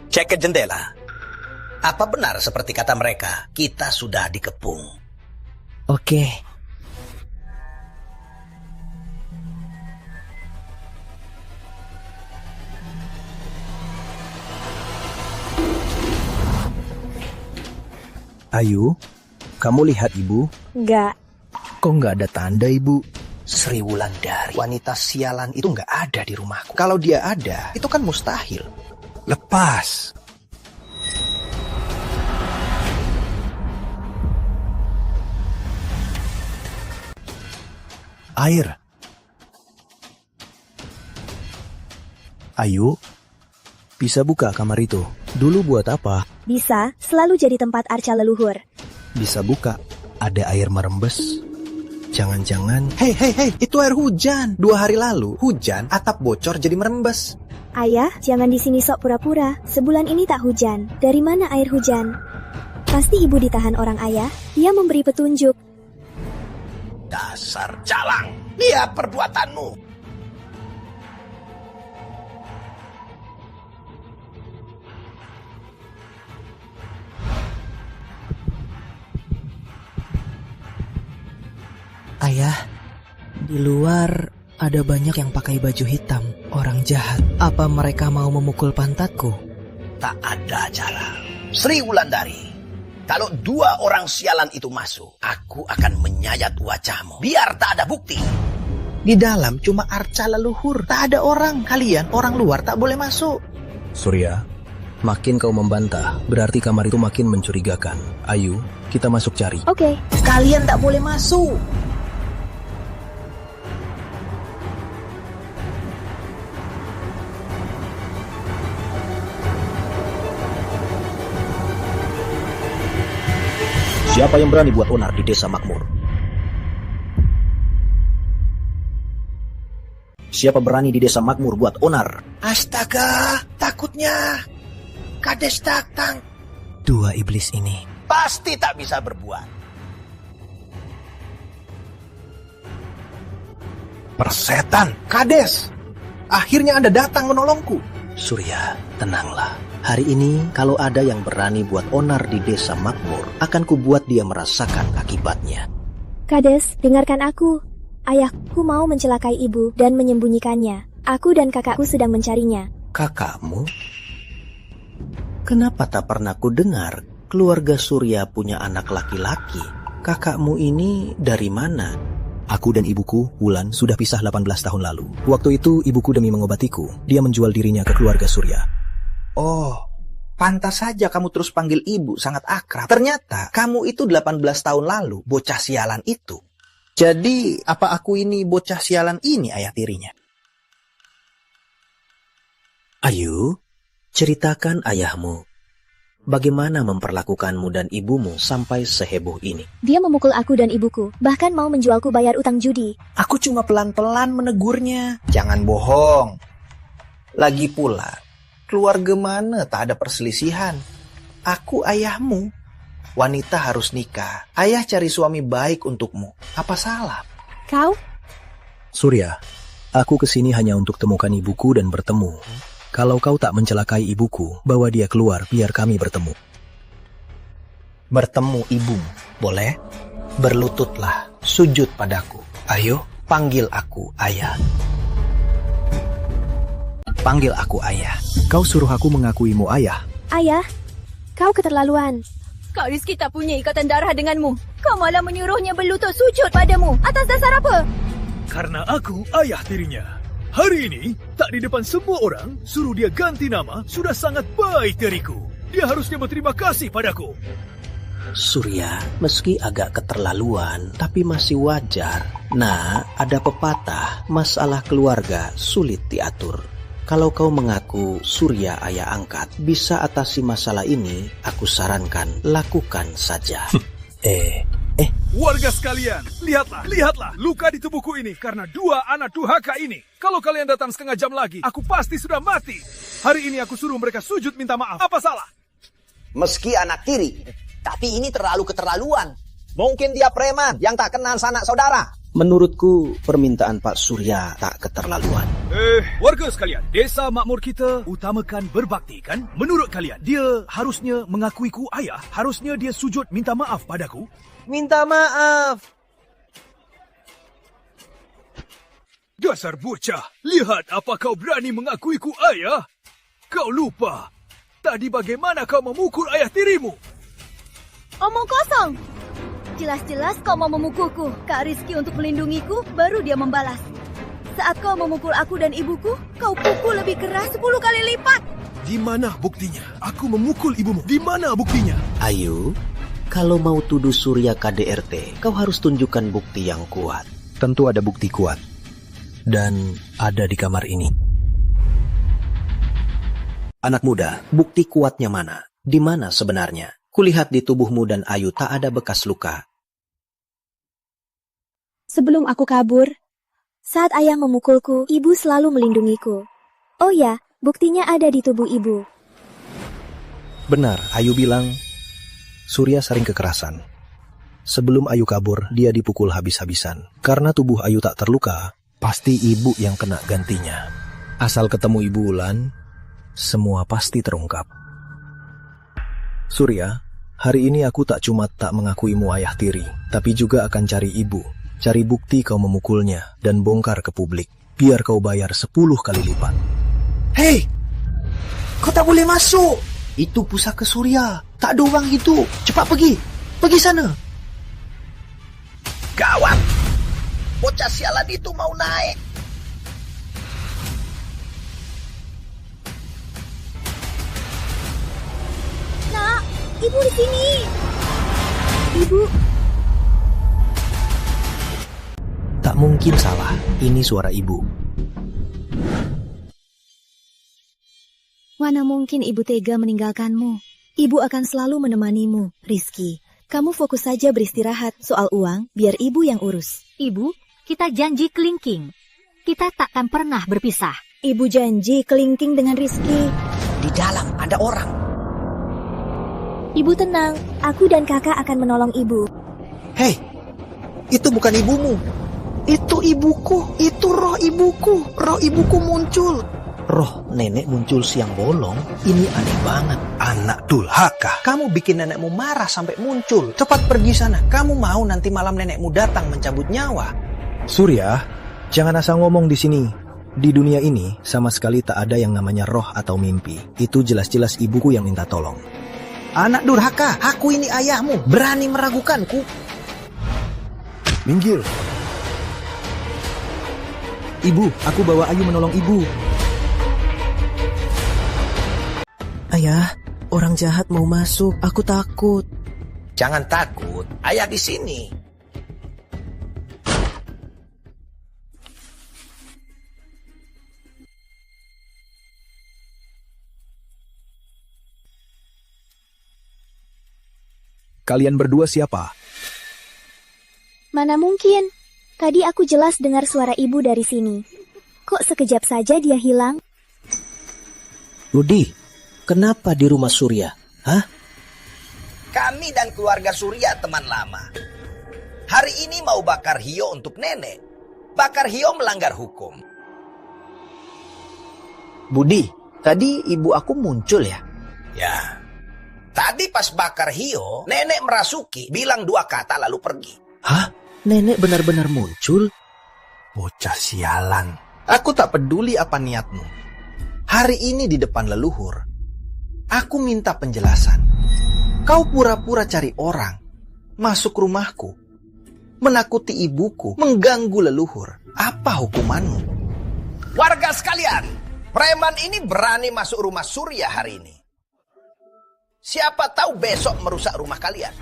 [SPEAKER 10] cek ke jendela. Apa benar seperti kata mereka, kita sudah dikepung?
[SPEAKER 8] Oke.
[SPEAKER 1] Ayu, kamu lihat ibu?
[SPEAKER 7] Enggak.
[SPEAKER 1] Kok nggak ada tanda ibu?
[SPEAKER 2] Sri Wulandari, wanita sialan itu nggak ada di rumahku. Kalau dia ada, itu kan mustahil.
[SPEAKER 10] Lepas.
[SPEAKER 1] Air. Ayu, bisa buka kamar itu. Dulu buat apa?
[SPEAKER 7] Bisa, selalu jadi tempat arca leluhur.
[SPEAKER 1] Bisa buka. Ada air merembes. Jangan-jangan...
[SPEAKER 2] Hei, itu air hujan. 2 hari lalu, hujan, atap bocor jadi merembes.
[SPEAKER 7] Ayah, jangan di sini sok pura-pura. Sebulan ini tak hujan. Dari mana air hujan? Pasti ibu ditahan orang ayah. Dia memberi petunjuk.
[SPEAKER 10] Dasar jalang, lihat perbuatanmu.
[SPEAKER 8] Ayah, di luar ada banyak yang pakai baju hitam, orang jahat. Apa mereka mau memukul pantatku?
[SPEAKER 10] Tak ada cara. Sri Wulandari, kalau 2 orang sialan itu masuk, aku akan menyayat wajahmu. Biar tak ada bukti.
[SPEAKER 2] Di dalam cuma arca leluhur. Tak ada orang. Kalian, orang luar, tak boleh masuk.
[SPEAKER 1] Surya, makin kau membantah, berarti kamar itu makin mencurigakan. Ayu, kita masuk cari.
[SPEAKER 7] Oke.
[SPEAKER 2] Kalian tak boleh masuk.
[SPEAKER 1] Siapa yang berani buat onar di desa makmur? Siapa berani di desa makmur buat onar?
[SPEAKER 10] Astaga, takutnya Kades datang.
[SPEAKER 8] 2 iblis ini.
[SPEAKER 10] Pasti tak bisa berbuat.
[SPEAKER 2] Persetan, Kades. Akhirnya Anda datang menolongku.
[SPEAKER 1] Surya, tenanglah. Hari ini, kalau ada yang berani buat onar di desa makmur, akan kubuat dia merasakan akibatnya.
[SPEAKER 7] Kades, dengarkan aku. Ayahku mau mencelakai ibu dan menyembunyikannya. Aku dan kakakku sedang mencarinya.
[SPEAKER 1] Kakakmu? Kenapa tak pernah ku dengar keluarga Surya punya anak laki-laki? Kakakmu ini dari mana? Aku dan ibuku, Wulan, sudah pisah 18 tahun lalu. Waktu itu, ibuku demi mengobatiku, dia menjual dirinya ke keluarga Surya.
[SPEAKER 2] Oh, pantas saja kamu terus panggil ibu, sangat akrab. Ternyata kamu itu 18 tahun lalu, bocah sialan itu. Jadi, apa aku ini bocah sialan ini ayah tirinya?
[SPEAKER 1] Ayu, ceritakan ayahmu. Bagaimana memperlakukanmu dan ibumu sampai seheboh ini?
[SPEAKER 7] Dia memukul aku dan ibuku, bahkan mau menjualku bayar utang judi.
[SPEAKER 2] Aku cuma pelan-pelan menegurnya. Jangan bohong. Lagi pula, keluarga mana tak ada perselisihan? Aku ayahmu. Wanita harus nikah. Ayah cari suami baik untukmu. Apa salah?
[SPEAKER 7] Kau?
[SPEAKER 1] Surya, aku kesini hanya untuk temukan ibuku dan bertemu. Kalau kau tak mencelakai ibuku, bawa dia keluar biar kami bertemu.
[SPEAKER 2] Bertemu ibumu, boleh? Berlututlah, sujud padaku. Ayo, panggil aku ayah.
[SPEAKER 1] Panggil aku ayah. Kau suruh aku mengakuimu ayah.
[SPEAKER 7] Ayah, kau keterlaluan.
[SPEAKER 5] Kak Rizky tak punya ikatan darah denganmu. Kau malah menyuruhnya berlutut sujud padamu. Atas dasar apa?
[SPEAKER 11] Karena aku ayah tirinya. Hari ini, tak di depan semua orang, suruh dia ganti nama, sudah sangat baik dariku. Dia harusnya berterima kasih padaku.
[SPEAKER 1] Surya, meski agak keterlaluan, tapi masih wajar. Nah, ada pepatah, masalah keluarga sulit diatur. Kalau kau mengaku Surya ayah angkat, bisa atasi masalah ini, aku sarankan lakukan saja.
[SPEAKER 11] Warga sekalian, lihatlah luka di tubuhku ini karena dua anak durhaka ini. Kalau kalian datang setengah jam lagi, aku pasti sudah mati. Hari ini aku suruh mereka sujud minta maaf. Apa salah?
[SPEAKER 2] Meski anak tiri, tapi ini terlalu keterlaluan. Mungkin dia preman yang tak kenal sanak saudara. Menurutku, permintaan Pak Surya tak keterlaluan.
[SPEAKER 11] Warga sekalian, desa makmur kita utamakan berbakti, kan? Menurut kalian, dia harusnya mengakuiku ayah? Harusnya dia sujud minta maaf padaku?
[SPEAKER 3] Minta maaf.
[SPEAKER 11] Dasar bocah, lihat apa kau berani mengakuiku ayah? Kau lupa, tadi bagaimana kau memukul ayah tirimu?
[SPEAKER 5] Omong kosong. Jelas-jelas kau mau memukulku. Kak Rizky untuk melindungiku, baru dia membalas. Saat kau memukul aku dan ibuku, kau pukul lebih keras 10 kali lipat.
[SPEAKER 11] Di mana buktinya? Aku memukul ibumu. Di mana buktinya?
[SPEAKER 2] Ayu, kalau mau tuduh Surya KDRT, kau harus tunjukkan bukti yang kuat.
[SPEAKER 1] Tentu ada bukti kuat. Dan ada di kamar ini.
[SPEAKER 2] Anak muda, bukti kuatnya mana? Di mana sebenarnya? Kulihat di tubuhmu dan Ayu tak ada bekas luka.
[SPEAKER 7] Sebelum aku kabur, saat ayah memukulku, ibu selalu melindungiku. Oh ya, buktinya ada di tubuh ibu.
[SPEAKER 1] Benar, Ayu bilang Surya sering kekerasan. Sebelum Ayu kabur, dia dipukul habis-habisan. Karena tubuh Ayu tak terluka, pasti ibu yang kena gantinya. Asal ketemu Ibu Ulan, semua pasti terungkap. Surya, hari ini aku tak cuma tak mengakuimu ayah tiri, tapi juga akan cari ibu. Cari bukti kau memukulnya dan bongkar ke publik. Biar kau bayar 10 kali lipat.
[SPEAKER 2] Hei! Kau tak boleh masuk! Itu pusaka Surya. Tak ada orang itu. Cepat pergi. Pergi sana. Gawat! Bocah sialan itu mau naik.
[SPEAKER 7] Nak, ibu di sini. Ibu.
[SPEAKER 1] Tak mungkin salah, ini suara ibu.
[SPEAKER 4] Mana mungkin ibu tega meninggalkanmu? Ibu akan selalu menemanimu, Rizky. Kamu fokus saja beristirahat. Soal uang, biar ibu yang urus.
[SPEAKER 12] Ibu, kita janji kelingking. Kita takkan pernah berpisah.
[SPEAKER 4] Ibu janji kelingking dengan Rizky.
[SPEAKER 2] Di dalam ada orang.
[SPEAKER 7] Ibu tenang, aku dan kakak akan menolong ibu.
[SPEAKER 2] Hei, itu bukan ibumu. Itu ibuku, itu roh ibuku. Roh ibuku muncul. Roh nenek muncul siang bolong. Ini aneh banget. Anak durhaka. Kamu bikin nenekmu marah sampai muncul. Cepat pergi sana. Kamu mau nanti malam nenekmu datang mencabut nyawa.
[SPEAKER 1] Surya, jangan asal ngomong di sini. Di dunia ini sama sekali tak ada yang namanya roh atau mimpi. Itu jelas-jelas ibuku yang minta tolong.
[SPEAKER 2] Anak durhaka, aku ini ayahmu. Berani meragukanku.
[SPEAKER 1] Minggir. Ibu, aku bawa Ayu menolong ibu.
[SPEAKER 8] Ayah, orang jahat mau masuk. Aku takut.
[SPEAKER 10] Jangan takut, ayah di sini.
[SPEAKER 1] Kalian berdua siapa?
[SPEAKER 7] Mana mungkin? Tadi aku jelas dengar suara ibu dari sini. Kok sekejap saja dia hilang?
[SPEAKER 2] Rudi, kenapa di rumah Surya? Hah?
[SPEAKER 10] Kami dan keluarga Surya teman lama. Hari ini mau bakar hio untuk nenek. Bakar hio melanggar hukum.
[SPEAKER 2] Budi, tadi ibu aku muncul ya?
[SPEAKER 10] Ya. Tadi pas bakar hio, nenek merasuki, bilang 2 kata lalu pergi.
[SPEAKER 2] Hah? Nenek benar-benar muncul?
[SPEAKER 10] Bocah sialan.
[SPEAKER 2] Aku tak peduli apa niatmu. Hari ini di depan leluhur, aku minta penjelasan. Kau pura-pura cari orang, masuk rumahku, menakuti ibuku, mengganggu leluhur. Apa hukumanmu?
[SPEAKER 10] Warga sekalian, preman ini berani masuk rumah Surya hari ini. Siapa tahu besok merusak rumah kalian.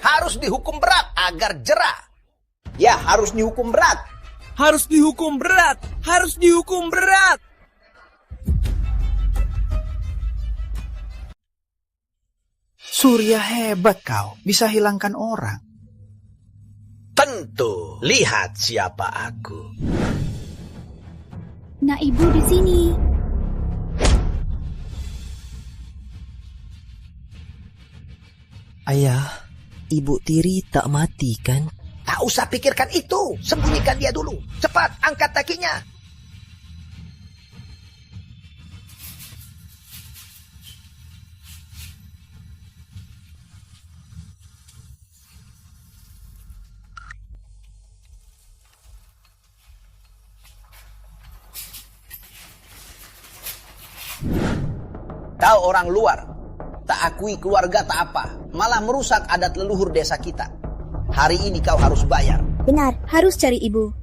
[SPEAKER 10] Harus dihukum berat agar jera.
[SPEAKER 2] Ya, harus dihukum berat.
[SPEAKER 3] Harus dihukum berat. Harus dihukum berat.
[SPEAKER 2] Surya hebat kau, bisa hilangkan orang. Tentu, lihat siapa aku.
[SPEAKER 7] Nah, Ibu di sini.
[SPEAKER 8] Ayah, Ibu Tiri tak mati kan?
[SPEAKER 10] Tak usah pikirkan itu. Sembunyikan dia dulu. Cepat, angkat kakinya. Kau orang luar. Tak akui keluarga tak apa. Malah merusak adat leluhur desa kita. Hari ini kau harus bayar.
[SPEAKER 7] Benar, harus cari Ibu.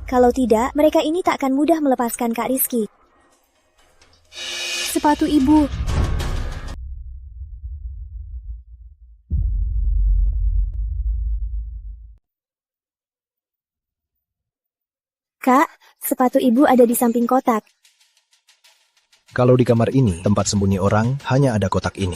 [SPEAKER 7] Kalau tidak, mereka ini tak akan mudah melepaskan Kak Rizky. Sepatu Ibu. Kak, sepatu Ibu ada di samping kotak.
[SPEAKER 1] Kalau di kamar ini, tempat sembunyi orang, hanya ada kotak ini.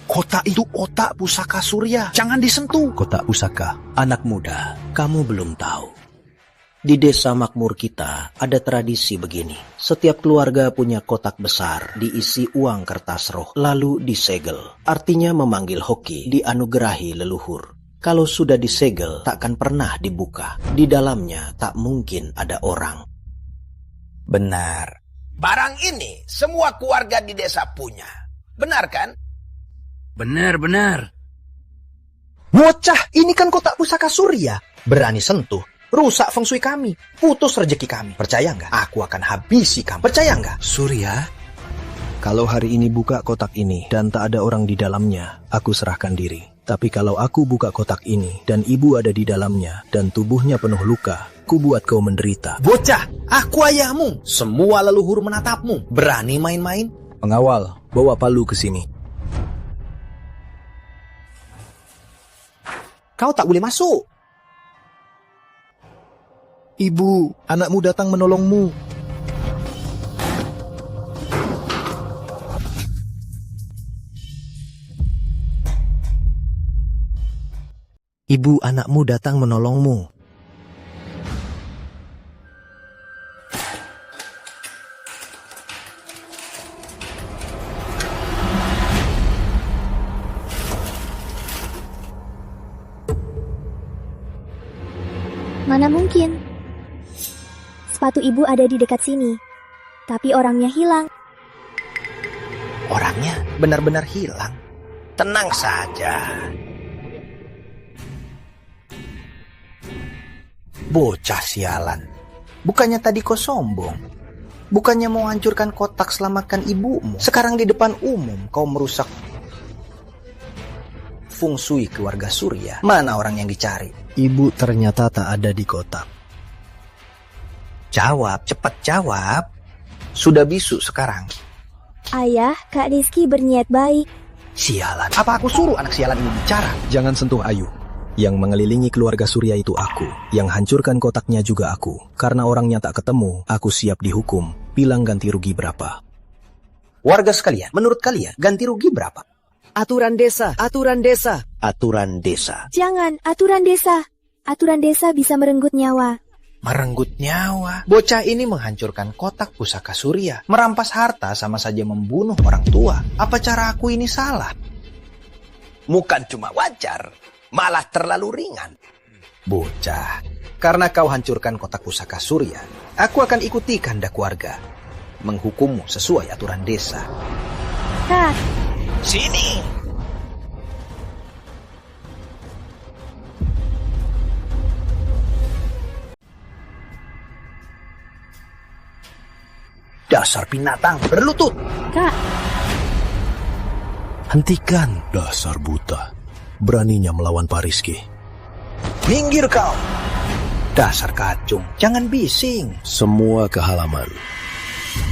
[SPEAKER 2] Kotak itu otak pusaka Surya. Jangan disentuh.
[SPEAKER 1] Kotak pusaka.
[SPEAKER 2] Anak muda, kamu belum tahu. Di desa makmur kita ada tradisi begini. Setiap keluarga punya kotak besar diisi uang kertas roh, lalu disegel. Artinya memanggil hoki, dianugerahi leluhur. Kalau sudah disegel, takkan pernah dibuka. Di dalamnya tak mungkin ada orang. Benar.
[SPEAKER 10] Barang ini semua keluarga di desa punya. Benar kan?
[SPEAKER 3] Benar.
[SPEAKER 2] Bocah, ini kan kotak pusaka Surya. Berani sentuh, rusak feng shui kami. Putus rezeki kami. Percaya nggak? Aku akan habisi kamu. Percaya nggak?
[SPEAKER 1] Surya, kalau hari ini buka kotak ini dan tak ada orang di dalamnya, aku serahkan diri. Tapi kalau aku buka kotak ini dan ibu ada di dalamnya dan tubuhnya penuh luka, ku buat kau menderita.
[SPEAKER 2] Bocah, aku ayahmu. Semua leluhur menatapmu. Berani main-main?
[SPEAKER 1] Pengawal, bawa palu ke sini.
[SPEAKER 2] Kau tak boleh masuk.
[SPEAKER 1] Ibu, anakmu datang menolongmu. Ibu, anakmu datang menolongmu.
[SPEAKER 7] Mana mungkin? Sepatu Ibu ada di dekat sini. Tapi orangnya hilang.
[SPEAKER 2] Orangnya benar-benar hilang.
[SPEAKER 10] Tenang saja.
[SPEAKER 2] Bocah sialan. Bukannya tadi kau sombong. Bukannya mau hancurkan kotak selamatkan ibumu. Sekarang di depan umum kau merusak feng shui keluarga Surya. Mana orang yang dicari?
[SPEAKER 1] Ibu ternyata tak ada di kotak.
[SPEAKER 2] Jawab, cepat jawab. Sudah bisu sekarang.
[SPEAKER 7] Ayah, Kak Rizky berniat baik.
[SPEAKER 2] Sialan. Apa aku suruh anak sialan ini bicara?
[SPEAKER 1] Jangan sentuh Ayu. Yang mengelilingi keluarga Surya itu aku. Yang hancurkan kotaknya juga aku. Karena orangnya tak ketemu, aku siap dihukum. Bilang ganti rugi berapa?
[SPEAKER 2] Warga sekalian, menurut kalian ganti rugi berapa?
[SPEAKER 8] Aturan desa, aturan desa.
[SPEAKER 2] Aturan desa.
[SPEAKER 7] Jangan, aturan desa. Aturan desa bisa merenggut nyawa.
[SPEAKER 2] Merenggut nyawa? Bocah ini menghancurkan kotak pusaka Surya. Merampas harta sama saja membunuh orang tua. Apa cara aku ini salah?
[SPEAKER 10] Bukan cuma wajar, malah terlalu ringan.
[SPEAKER 2] Bocah, karena kau hancurkan kotak pusaka Surya, aku akan ikuti kehendak keluarga. Menghukummu sesuai aturan desa.
[SPEAKER 7] Kak.
[SPEAKER 10] Sini.
[SPEAKER 2] Dasar binatang berlutut.
[SPEAKER 7] Kak.
[SPEAKER 1] Hentikan, dasar buta. Beraninya melawan Pak Rizky.
[SPEAKER 2] Minggir kau. Dasar kacung, jangan bising.
[SPEAKER 1] Semua ke halaman.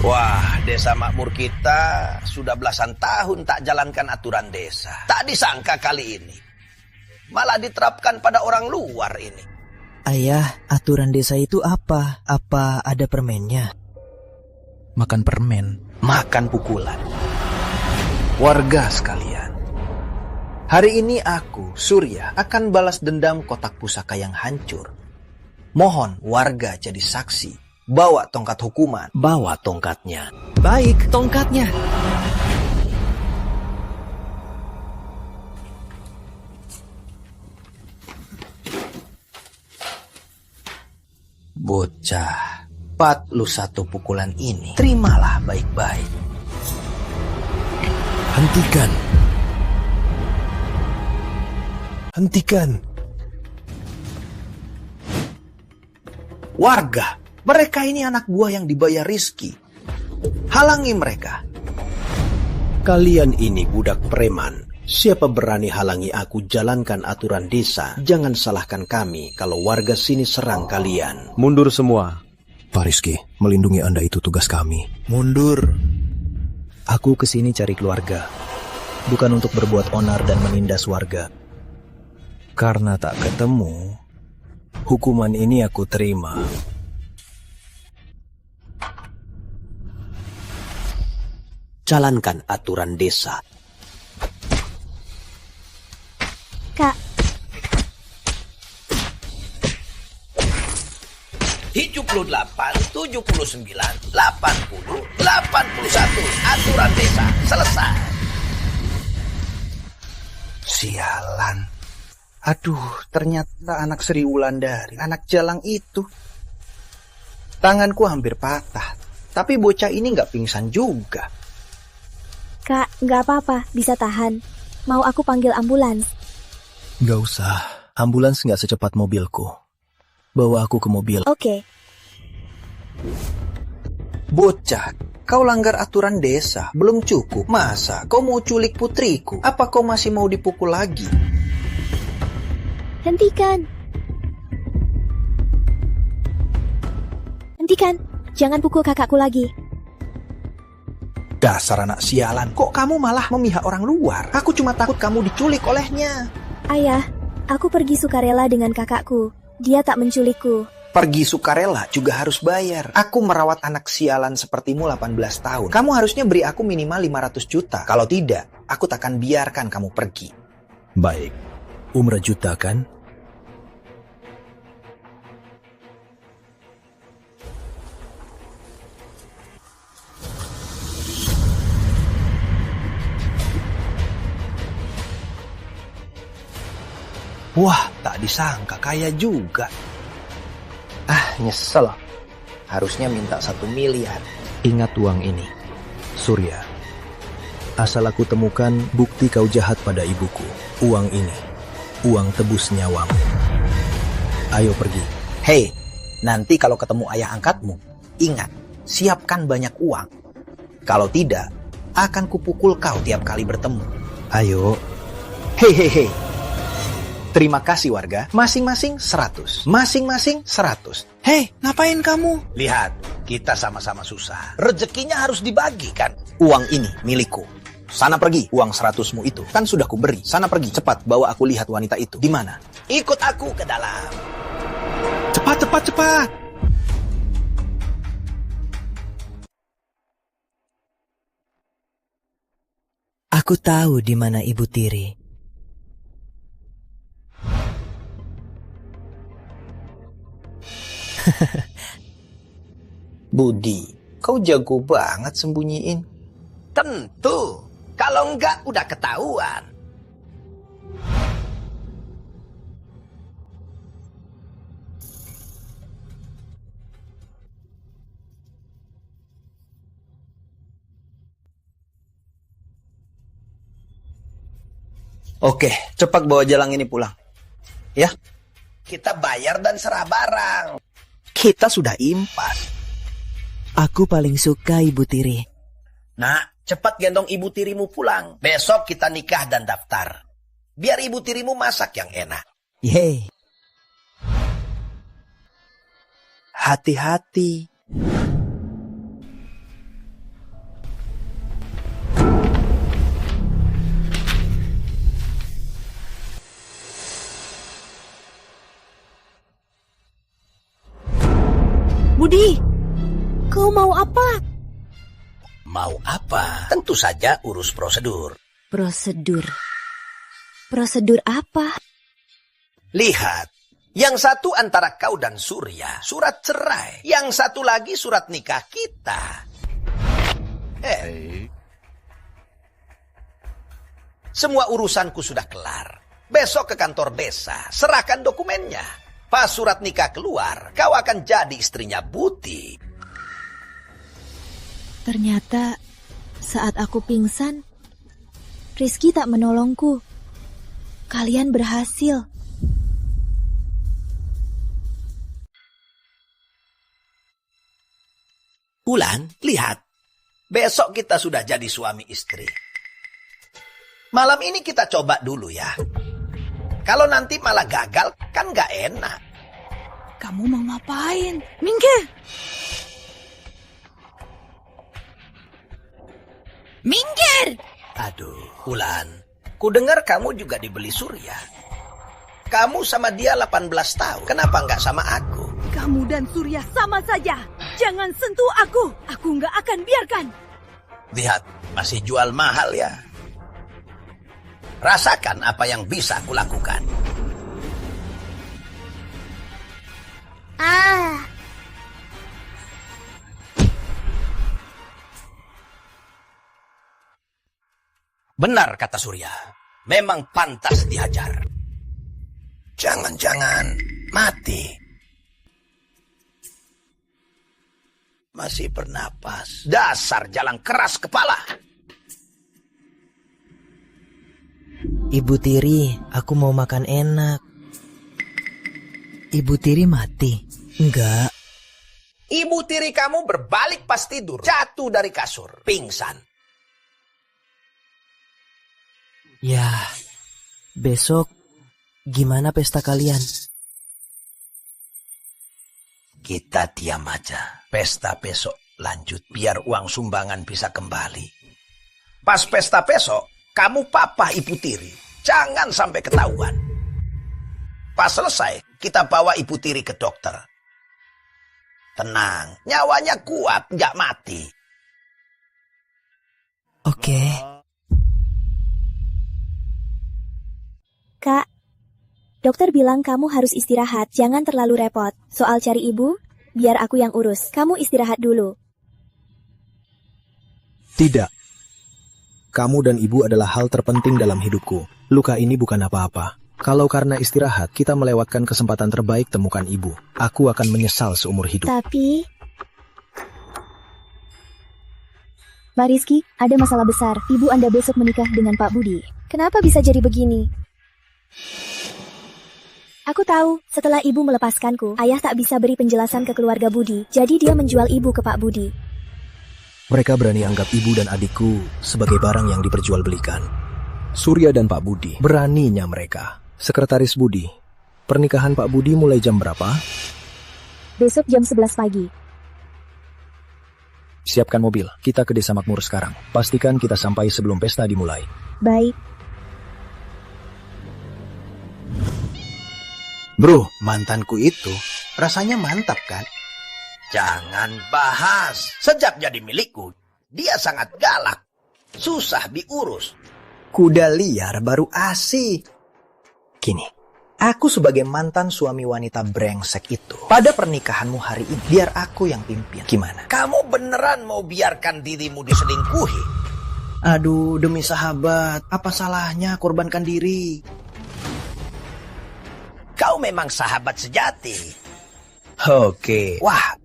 [SPEAKER 10] Wah, desa makmur kita sudah belasan tahun tak jalankan aturan desa. Tak disangka kali ini malah diterapkan pada orang luar ini.
[SPEAKER 8] Ayah, aturan desa itu apa? Apa ada permennya?
[SPEAKER 1] Makan permen.
[SPEAKER 2] makan pukulan. Warga sekalian, hari ini aku, Surya, akan balas dendam kotak pusaka yang hancur. Mohon warga jadi saksi. Bawa tongkat hukuman.
[SPEAKER 3] Bawa tongkatnya. Baik, tongkatnya.
[SPEAKER 2] Bocah, pat lu satu pukulan ini. Terimalah baik-baik.
[SPEAKER 3] Hentikan. Hentikan.
[SPEAKER 2] Warga, mereka ini anak buah yang dibayar Rizky. Halangi mereka.
[SPEAKER 13] Kalian ini budak preman. Siapa berani halangi aku jalankan aturan desa? Jangan salahkan kami kalau warga sini serang kalian.
[SPEAKER 3] Mundur semua.
[SPEAKER 1] Pak Rizky, melindungi Anda itu tugas kami.
[SPEAKER 3] Mundur.
[SPEAKER 1] Aku kesini cari keluarga. Bukan untuk berbuat onar dan menindas warga. Karena tak ketemu, hukuman ini aku terima.
[SPEAKER 13] Jalankan aturan desa.
[SPEAKER 7] Kak.
[SPEAKER 10] 78, 79, 80, 81. Aturan desa selesai.
[SPEAKER 2] Sialan. Aduh, ternyata anak Sri Wulandari, anak Jalang itu. Tanganku hampir patah, tapi bocah ini nggak pingsan juga.
[SPEAKER 7] Kak, nggak apa-apa, bisa tahan. Mau aku panggil ambulans?
[SPEAKER 1] Nggak usah, ambulans nggak secepat mobilku. Bawa aku ke mobil.
[SPEAKER 7] Oke.
[SPEAKER 2] Bocah, kau langgar aturan desa, belum cukup. Masa kau mau culik putriku? Apa kau masih mau dipukul lagi?
[SPEAKER 7] Hentikan. Hentikan. Jangan pukul kakakku lagi.
[SPEAKER 2] Dasar anak sialan, kok kamu malah memihak orang luar? Aku cuma takut kamu diculik olehnya.
[SPEAKER 7] Ayah, aku pergi sukarela dengan kakakku. Dia tak menculikku.
[SPEAKER 2] Pergi sukarela juga harus bayar. Aku merawat anak sialan sepertimu 18 tahun. Kamu harusnya beri aku minimal 500 juta. Kalau tidak, aku takkan biarkan kamu pergi.
[SPEAKER 1] Baik, umrah juta kan?
[SPEAKER 2] Wah, tak disangka kaya juga. Ah, nyesel. Harusnya minta 1 miliar.
[SPEAKER 1] Ingat uang ini, Surya. Asal aku temukan bukti kau jahat pada ibuku. Uang ini, uang tebus nyawamu. Ayo pergi.
[SPEAKER 2] Hei, nanti kalau ketemu ayah angkatmu, ingat, siapkan banyak uang. Kalau tidak, akan kupukul kau tiap kali bertemu.
[SPEAKER 1] Ayo.
[SPEAKER 2] Hehehe. Terima kasih warga, masing-masing 100. Masing-masing 100. Hei, ngapain kamu? Lihat, kita sama-sama susah. Rezekinya harus dibagikan. Uang ini milikku. Sana pergi, uang 100-mu itu. Kan sudah kuberi. Sana pergi, cepat bawa aku lihat wanita itu. Di mana? Ikut aku ke dalam.
[SPEAKER 11] Cepat, cepat, cepat.
[SPEAKER 8] Aku tahu di mana Ibu Tiri.
[SPEAKER 2] Budi, kau jago banget sembunyiin.
[SPEAKER 10] Tentu, kalau enggak udah ketahuan.
[SPEAKER 2] Oke, cepat bawa Jalang ini pulang. Ya.
[SPEAKER 10] Kita bayar dan serah barang.
[SPEAKER 2] Kita sudah impas.
[SPEAKER 8] Aku paling suka Ibu Tiri.
[SPEAKER 10] Nah, cepat gendong ibu tirimu pulang. Besok kita nikah dan daftar. Biar ibu tirimu masak yang enak.
[SPEAKER 8] Yeay.
[SPEAKER 2] Hati-hati.
[SPEAKER 7] Budi, kau mau apa?
[SPEAKER 10] Mau apa? Tentu saja urus prosedur.
[SPEAKER 5] Prosedur? Prosedur apa?
[SPEAKER 10] Lihat, yang satu antara kau dan Surya, surat cerai. Yang satu lagi surat nikah kita. Semua urusanku sudah kelar. Besok ke kantor desa, serahkan dokumennya. Pas surat nikah keluar, kau akan jadi istrinya Buti.
[SPEAKER 5] Ternyata saat aku pingsan, Rizky tak menolongku. Kalian berhasil.
[SPEAKER 10] Wulan, lihat. Besok kita sudah jadi suami istri. Malam ini kita coba dulu ya. Kalau nanti malah gagal, kan gak enak.
[SPEAKER 9] Kamu mau ngapain? Minggir! Minggir!
[SPEAKER 10] Aduh, Wulan. Ku dengar kamu juga dibeli Surya. Kamu sama dia 18 tahun. Kenapa nggak sama aku?
[SPEAKER 9] Kamu dan Surya sama saja. Jangan sentuh aku. Aku nggak akan biarkan.
[SPEAKER 10] Lihat, masih jual mahal ya. Rasakan apa yang bisa aku lakukan. Benar kata Surya. Memang pantas dihajar. Jangan-jangan mati. Masih bernapas. Dasar jalan keras kepala.
[SPEAKER 8] Ibu Tiri, aku mau makan enak. Ibu Tiri mati? Enggak.
[SPEAKER 10] Ibu tiri kamu berbalik pas tidur. Jatuh dari kasur. Pingsan.
[SPEAKER 8] Ya, besok gimana pesta kalian?
[SPEAKER 10] Kita diam aja. Pesta besok lanjut. Biar uang sumbangan bisa kembali. Pas pesta besok, kamu papa ibu tiri. Jangan sampai ketahuan. Pas selesai, kita bawa ibu tiri ke dokter. Tenang, nyawanya kuat, nggak mati.
[SPEAKER 8] Oke.
[SPEAKER 7] Kak, dokter bilang kamu harus istirahat, jangan terlalu repot. Soal cari ibu, biar aku yang urus. Kamu istirahat dulu.
[SPEAKER 1] Tidak. Kamu dan ibu adalah hal terpenting dalam hidupku. Luka ini bukan apa-apa. Kalau karena istirahat, kita melewatkan kesempatan terbaik temukan ibu. Aku akan menyesal seumur hidup.
[SPEAKER 7] Tapi... Pak Rizky, ada masalah besar. Ibu Anda besok menikah dengan Pak Budi. Kenapa bisa jadi begini? Aku tahu, setelah ibu melepaskanku, ayah tak bisa beri penjelasan ke keluarga Budi. Jadi dia menjual ibu ke Pak Budi.
[SPEAKER 1] Mereka berani anggap ibu dan adikku sebagai barang yang diperjualbelikan. Surya dan Pak Budi, beraninya mereka. Sekretaris Budi, pernikahan Pak Budi mulai jam berapa?
[SPEAKER 7] Besok jam 11 pagi.
[SPEAKER 1] Siapkan mobil, kita ke Desa Makmur sekarang. Pastikan kita sampai sebelum pesta dimulai.
[SPEAKER 7] Baik.
[SPEAKER 2] Bro, mantanku itu rasanya mantap kan?
[SPEAKER 10] Jangan bahas. Sejak jadi milikku, dia sangat galak. Susah diurus.
[SPEAKER 2] Kuda liar baru asik. Gini, aku sebagai mantan suami wanita brengsek itu, pada pernikahanmu hari ini, biar aku yang pimpin. Gimana?
[SPEAKER 10] Kamu beneran mau biarkan dirimu diselingkuhi?
[SPEAKER 2] Aduh, demi sahabat, apa salahnya korbankan diri?
[SPEAKER 10] Kau memang sahabat sejati.
[SPEAKER 2] Oke. Wah.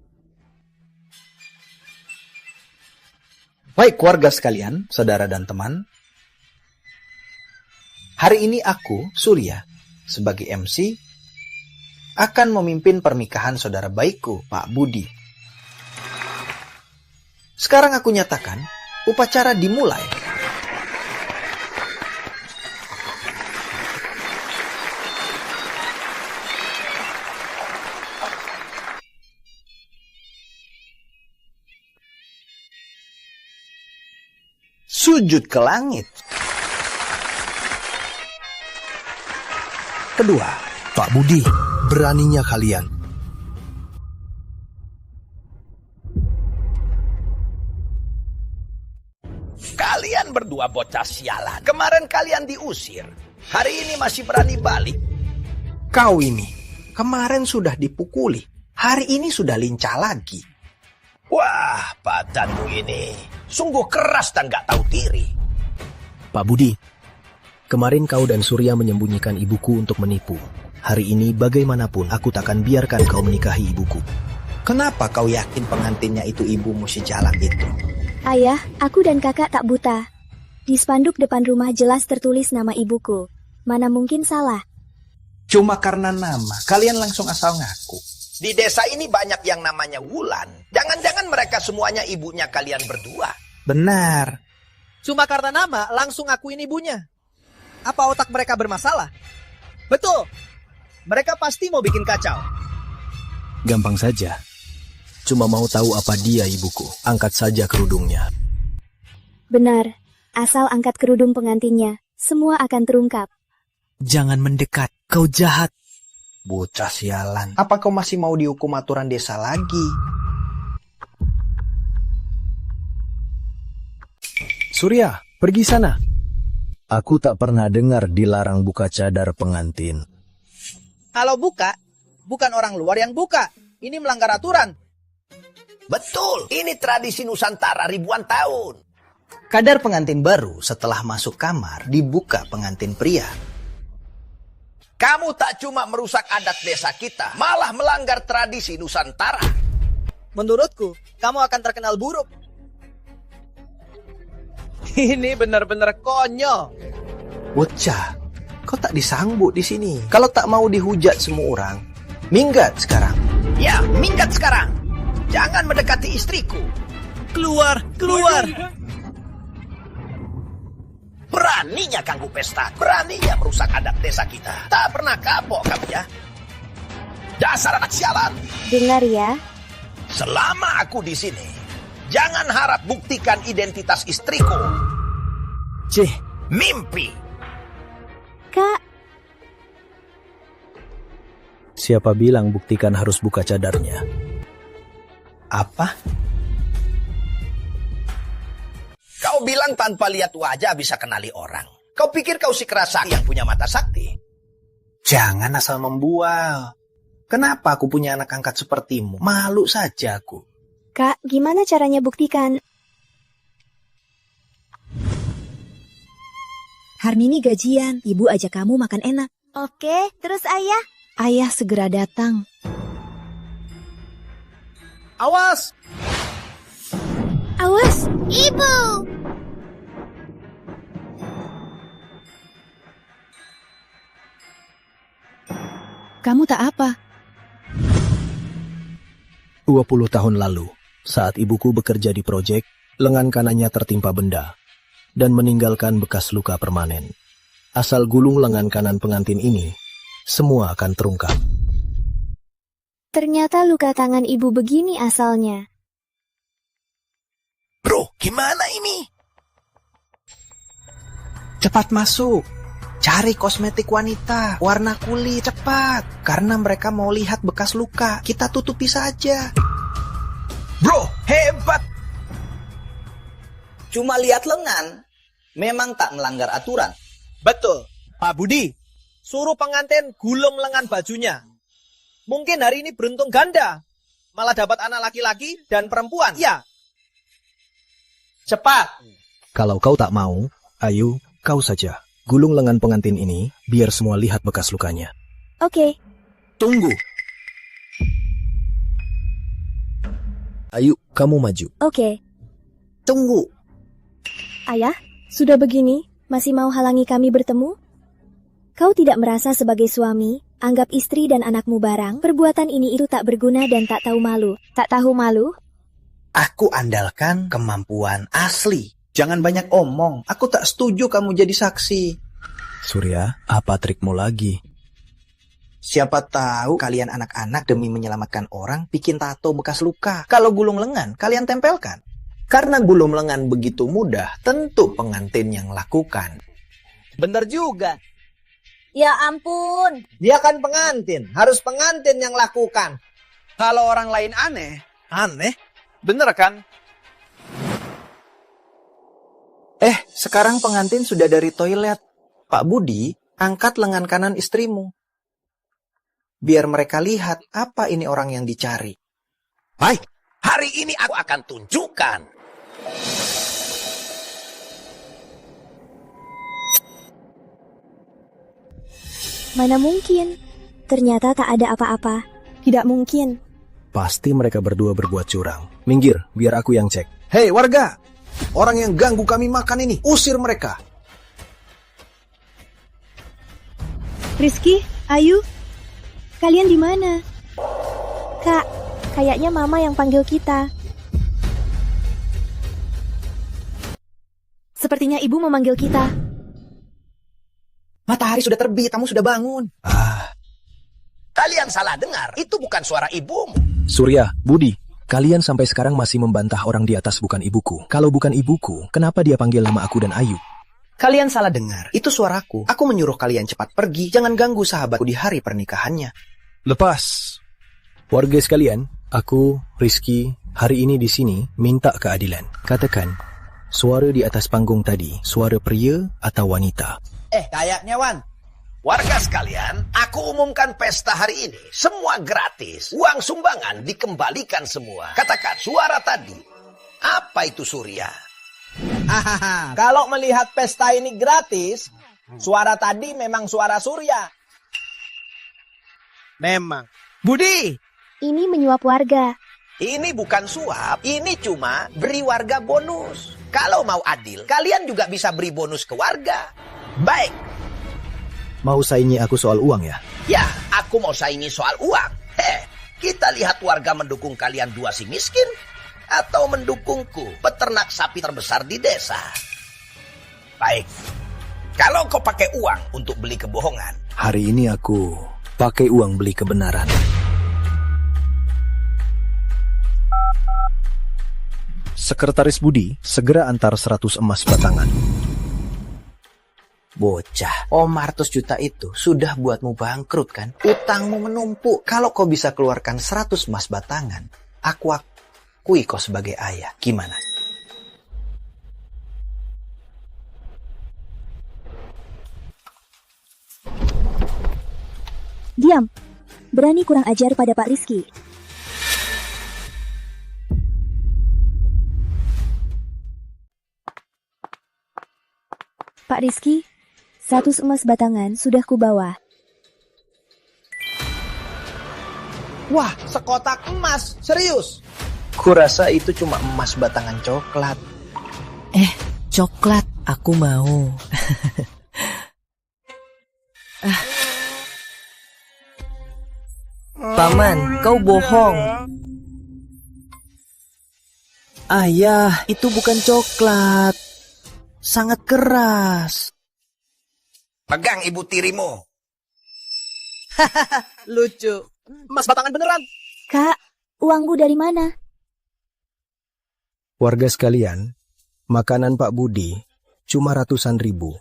[SPEAKER 2] Baik keluarga sekalian, saudara dan teman. Hari ini aku, Surya, sebagai MC, akan memimpin pernikahan saudara baikku, Pak Budi. Sekarang aku nyatakan, upacara dimulai. Sujud ke langit.
[SPEAKER 1] Kedua, Pak Budi, beraninya kalian.
[SPEAKER 10] Kalian berdua bocah sialan. Kemarin kalian diusir. Hari ini masih berani balik.
[SPEAKER 2] Kau ini, kemarin sudah dipukuli. Hari ini sudah lincah lagi.
[SPEAKER 10] Wah, badanmu ini sungguh keras dan gak tahu diri.
[SPEAKER 1] Pak Budi, kemarin kau dan Surya menyembunyikan ibuku untuk menipu. Hari ini bagaimanapun aku takkan biarkan kau menikahi ibuku.
[SPEAKER 2] Kenapa kau yakin pengantinnya itu ibumu si Jalak itu?
[SPEAKER 7] Ayah, aku dan kakak tak buta. Di spanduk depan rumah jelas tertulis nama ibuku. Mana mungkin salah.
[SPEAKER 2] Cuma karena nama, kalian langsung asal ngaku.
[SPEAKER 10] Di desa ini banyak yang namanya Wulan. Jangan-jangan mereka semuanya ibunya kalian berdua.
[SPEAKER 2] Benar.
[SPEAKER 3] Cuma karena nama, langsung akuin ibunya. Apa otak mereka bermasalah? Betul. Mereka pasti mau bikin kacau.
[SPEAKER 1] Gampang saja. Cuma mau tahu apa dia ibuku. Angkat saja kerudungnya.
[SPEAKER 7] Benar. Asal angkat kerudung pengantinnya, semua akan terungkap.
[SPEAKER 8] Jangan mendekat, kau jahat.
[SPEAKER 2] Bocah sialan. Apa kau masih mau dihukum aturan desa lagi?
[SPEAKER 1] Surya, pergi sana. Aku tak pernah dengar dilarang buka cadar pengantin.
[SPEAKER 3] Kalau buka, bukan orang luar yang buka. Ini melanggar aturan.
[SPEAKER 10] Betul, ini tradisi Nusantara ribuan tahun.
[SPEAKER 2] Kadar pengantin baru setelah masuk kamar dibuka pengantin pria.
[SPEAKER 10] Kamu tak cuma merusak adat desa kita, malah melanggar tradisi Nusantara.
[SPEAKER 3] Menurutku, kamu akan terkenal buruk. Ini benar-benar konyol.
[SPEAKER 2] Bocah, kau tak disambut di sini. Kalau tak mau dihujat semua orang, minggat sekarang.
[SPEAKER 10] Ya, minggat sekarang. Jangan mendekati istriku.
[SPEAKER 3] Keluar, keluar.
[SPEAKER 10] Beraninya ganggu pesta, beraninya merusak adat desa kita. Tak pernah kapok kamu ya. Dasar anak sialan.
[SPEAKER 7] Dengar ya.
[SPEAKER 10] Selama aku di sini, jangan harap buktikan identitas istriku.
[SPEAKER 1] Cih,
[SPEAKER 10] mimpi.
[SPEAKER 7] Kak.
[SPEAKER 1] Siapa bilang buktikan harus buka cadarnya?
[SPEAKER 2] Apa?
[SPEAKER 10] Kau bilang tanpa lihat wajah bisa kenali orang. Kau pikir kau si kerasa yang punya mata sakti?
[SPEAKER 2] Jangan asal membual. Kenapa aku punya anak angkat sepertimu? Malu saja aku.
[SPEAKER 7] Kak, gimana caranya buktikan?
[SPEAKER 4] Harmini gajian, ibu ajak kamu makan enak.
[SPEAKER 5] Oke, terus ayah?
[SPEAKER 4] Ayah segera datang.
[SPEAKER 3] Awas!
[SPEAKER 5] Awas! Ibu!
[SPEAKER 4] Kamu tak apa?
[SPEAKER 1] 20 tahun lalu, saat ibuku bekerja di proyek, lengan kanannya tertimpa benda dan meninggalkan bekas luka permanen. Asal gulung lengan kanan pengantin ini, semua akan terungkap.
[SPEAKER 7] Ternyata luka tangan ibu begini asalnya.
[SPEAKER 10] Bro, gimana ini?
[SPEAKER 2] Cepat masuk. Cari kosmetik wanita, warna kulit, cepat. Karena mereka mau lihat bekas luka, kita tutupi saja.
[SPEAKER 10] Bro, hebat.
[SPEAKER 2] Cuma lihat lengan, memang tak melanggar aturan.
[SPEAKER 3] Betul, Pak Budi. Suruh pengantin gulung lengan bajunya. Mungkin hari ini beruntung ganda. Malah dapat anak laki-laki dan perempuan. Ya. Cepat.
[SPEAKER 1] Kalau kau tak mau, ayo kau saja. Gulung lengan pengantin ini, biar semua lihat bekas lukanya.
[SPEAKER 7] Oke.
[SPEAKER 1] Tunggu. Ayo, kamu maju.
[SPEAKER 7] Oke.
[SPEAKER 2] Tunggu.
[SPEAKER 7] Ayah, sudah begini, masih mau halangi kami bertemu? Kau tidak merasa sebagai suami, anggap istri dan anakmu barang, perbuatan ini itu tak berguna dan tak tahu malu. Tak tahu malu?
[SPEAKER 2] Aku andalkan kemampuan asli. Jangan banyak omong. Aku tak setuju kamu jadi saksi.
[SPEAKER 1] Surya, apa trikmu lagi?
[SPEAKER 2] Siapa tahu kalian anak-anak demi menyelamatkan orang bikin tato bekas luka. Kalau gulung lengan, kalian tempelkan. Karena gulung lengan begitu mudah, tentu pengantin yang lakukan.
[SPEAKER 3] Bener juga.
[SPEAKER 5] Ya ampun.
[SPEAKER 3] Dia kan pengantin. Harus pengantin yang lakukan.
[SPEAKER 6] Kalau orang lain aneh, bener kan?
[SPEAKER 2] Sekarang pengantin sudah dari toilet. Pak Budi, angkat lengan kanan istrimu. Biar mereka lihat apa ini orang yang dicari.
[SPEAKER 10] Baik, hari ini aku akan tunjukkan.
[SPEAKER 7] Mana mungkin? Ternyata tak ada apa-apa. Tidak mungkin.
[SPEAKER 1] Pasti mereka berdua berbuat curang. Minggir, biar aku yang cek.
[SPEAKER 2] Hei warga, orang yang ganggu kami makan ini, usir mereka.
[SPEAKER 7] Rizky, Ayu, kalian di mana? Kak, kayaknya Mama yang panggil kita. Sepertinya Ibu memanggil kita.
[SPEAKER 2] Matahari sudah terbit, kamu sudah bangun.
[SPEAKER 10] Kalian salah dengar, itu bukan suara ibumu.
[SPEAKER 1] Surya, Budi, kalian sampai sekarang masih membantah orang di atas bukan ibuku. Kalau bukan ibuku, kenapa dia panggil nama aku dan Ayu?
[SPEAKER 2] Kalian salah dengar, itu suaraku. Aku menyuruh kalian cepat pergi, jangan ganggu sahabatku di hari pernikahannya.
[SPEAKER 1] Lepas. Warga sekalian, aku, Rizky, hari ini di sini minta keadilan. Katakan, suara di atas panggung tadi, suara pria atau wanita?
[SPEAKER 10] Kayaknya Wan. Warga sekalian, aku umumkan pesta hari ini. Semua gratis. Uang sumbangan dikembalikan semua. Katakan, suara tadi. Apa itu Surya?
[SPEAKER 3] Kalau melihat pesta ini gratis, suara tadi memang suara Surya.
[SPEAKER 6] Memang.
[SPEAKER 3] Budi!
[SPEAKER 7] Ini menyuap warga.
[SPEAKER 10] Ini bukan suap, ini cuma beri warga bonus. Kalau mau adil, kalian juga bisa beri bonus ke warga. Baik.
[SPEAKER 1] Mau saingi aku soal uang ya?
[SPEAKER 10] Ya, aku mau saingi soal uang. Kita lihat warga mendukung kalian dua si miskin atau mendukungku, peternak sapi terbesar di desa. Baik. Kalau kau pakai uang untuk beli kebohongan.
[SPEAKER 1] Hari ini aku pakai uang beli kebenaran. Sekretaris Budi segera antar 100 emas batangan.
[SPEAKER 2] Bocah, 100 juta itu sudah buatmu bangkrut kan? Utangmu menumpuk. Kalau kau bisa keluarkan 100 emas batangan, aku akui kau sebagai ayah. Gimana?
[SPEAKER 7] Diam. Berani kurang ajar pada Pak Rizky. Pak Rizky, 100 emas batangan sudah kubawa.
[SPEAKER 3] Wah, sekotak emas. Serius?
[SPEAKER 2] Kurasa itu cuma emas batangan coklat.
[SPEAKER 8] Coklat, aku mau. Paman, kau bohong. Ayah, itu bukan coklat. Sangat keras.
[SPEAKER 10] Pegang ibu tirimu.
[SPEAKER 3] Lucu. Emas batangan beneran.
[SPEAKER 7] Kak, uangmu dari mana?
[SPEAKER 1] Warga sekalian, makanan Pak Budi cuma ratusan ribu.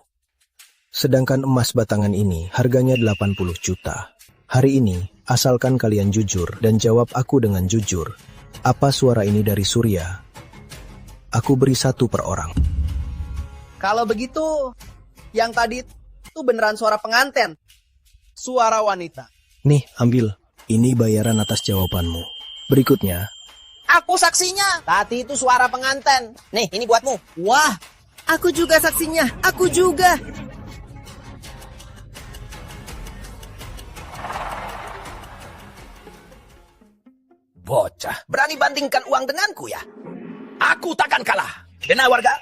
[SPEAKER 1] Sedangkan emas batangan ini harganya 80 juta. Hari ini, asalkan kalian jujur dan jawab aku dengan jujur. Apa suara ini dari Surya? Aku beri 1 per orang.
[SPEAKER 3] Kalau begitu, yang tadi itu beneran suara pengantin. Suara wanita.
[SPEAKER 1] Nih, ambil. Ini bayaran atas jawabanmu. Berikutnya.
[SPEAKER 3] Aku saksinya. Tadi itu suara pengantin. Nih, ini buatmu.
[SPEAKER 8] Wah, aku juga saksinya. Aku juga.
[SPEAKER 10] Bocah, berani bandingkan uang denganku ya? Aku takkan kalah. Dengar warga,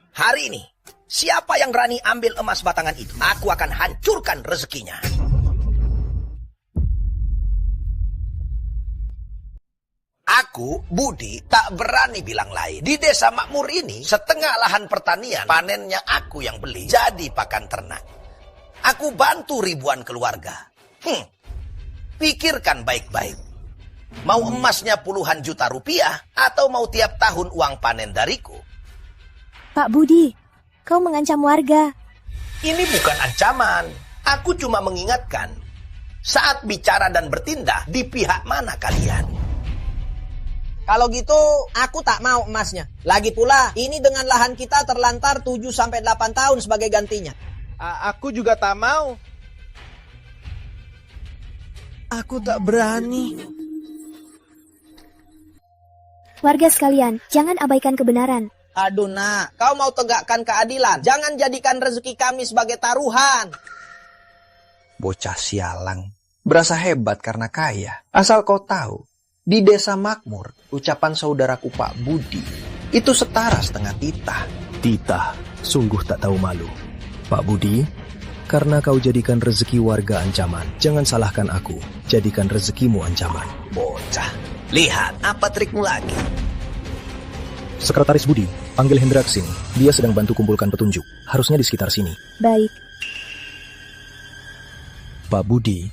[SPEAKER 10] hari ini siapa yang berani ambil emas batangan itu, aku akan hancurkan rezekinya. Aku, Budi, tak berani bilang lain. Di desa makmur ini, setengah lahan pertanian, panennya aku yang beli. Jadi pakan ternak. Aku bantu ribuan keluarga. Pikirkan baik-baik. Mau emasnya puluhan juta rupiah, atau mau tiap tahun uang panen dariku?
[SPEAKER 7] Pak Budi, kau mengancam warga.
[SPEAKER 10] Ini bukan ancaman. Aku cuma mengingatkan. Saat bicara dan bertindak, di pihak mana kalian?
[SPEAKER 2] Kalau gitu, aku tak mau emasnya. Lagi pula, ini dengan lahan kita terlantar 7-8 tahun sebagai gantinya.
[SPEAKER 6] Aku juga tak mau.
[SPEAKER 8] Aku tak berani.
[SPEAKER 7] Warga sekalian, jangan abaikan kebenaran.
[SPEAKER 2] Aduh nak, kau mau tegakkan keadilan. Jangan jadikan rezeki kami sebagai taruhan.
[SPEAKER 14] Bocah sialang. Berasa hebat karena kaya. Asal kau tahu, di desa makmur, ucapan saudaraku Pak Budi itu setara setengah titah.
[SPEAKER 1] Titah, sungguh tak tahu malu. Pak Budi, karena kau jadikan rezeki warga ancaman, jangan salahkan aku, jadikan rezekimu ancaman.
[SPEAKER 10] Bocah, lihat apa trikmu lagi.
[SPEAKER 1] Sekretaris Budi, panggil Hendra ke sini. Dia sedang bantu kumpulkan petunjuk. Harusnya di sekitar sini.
[SPEAKER 7] Baik.
[SPEAKER 1] Pak Budi,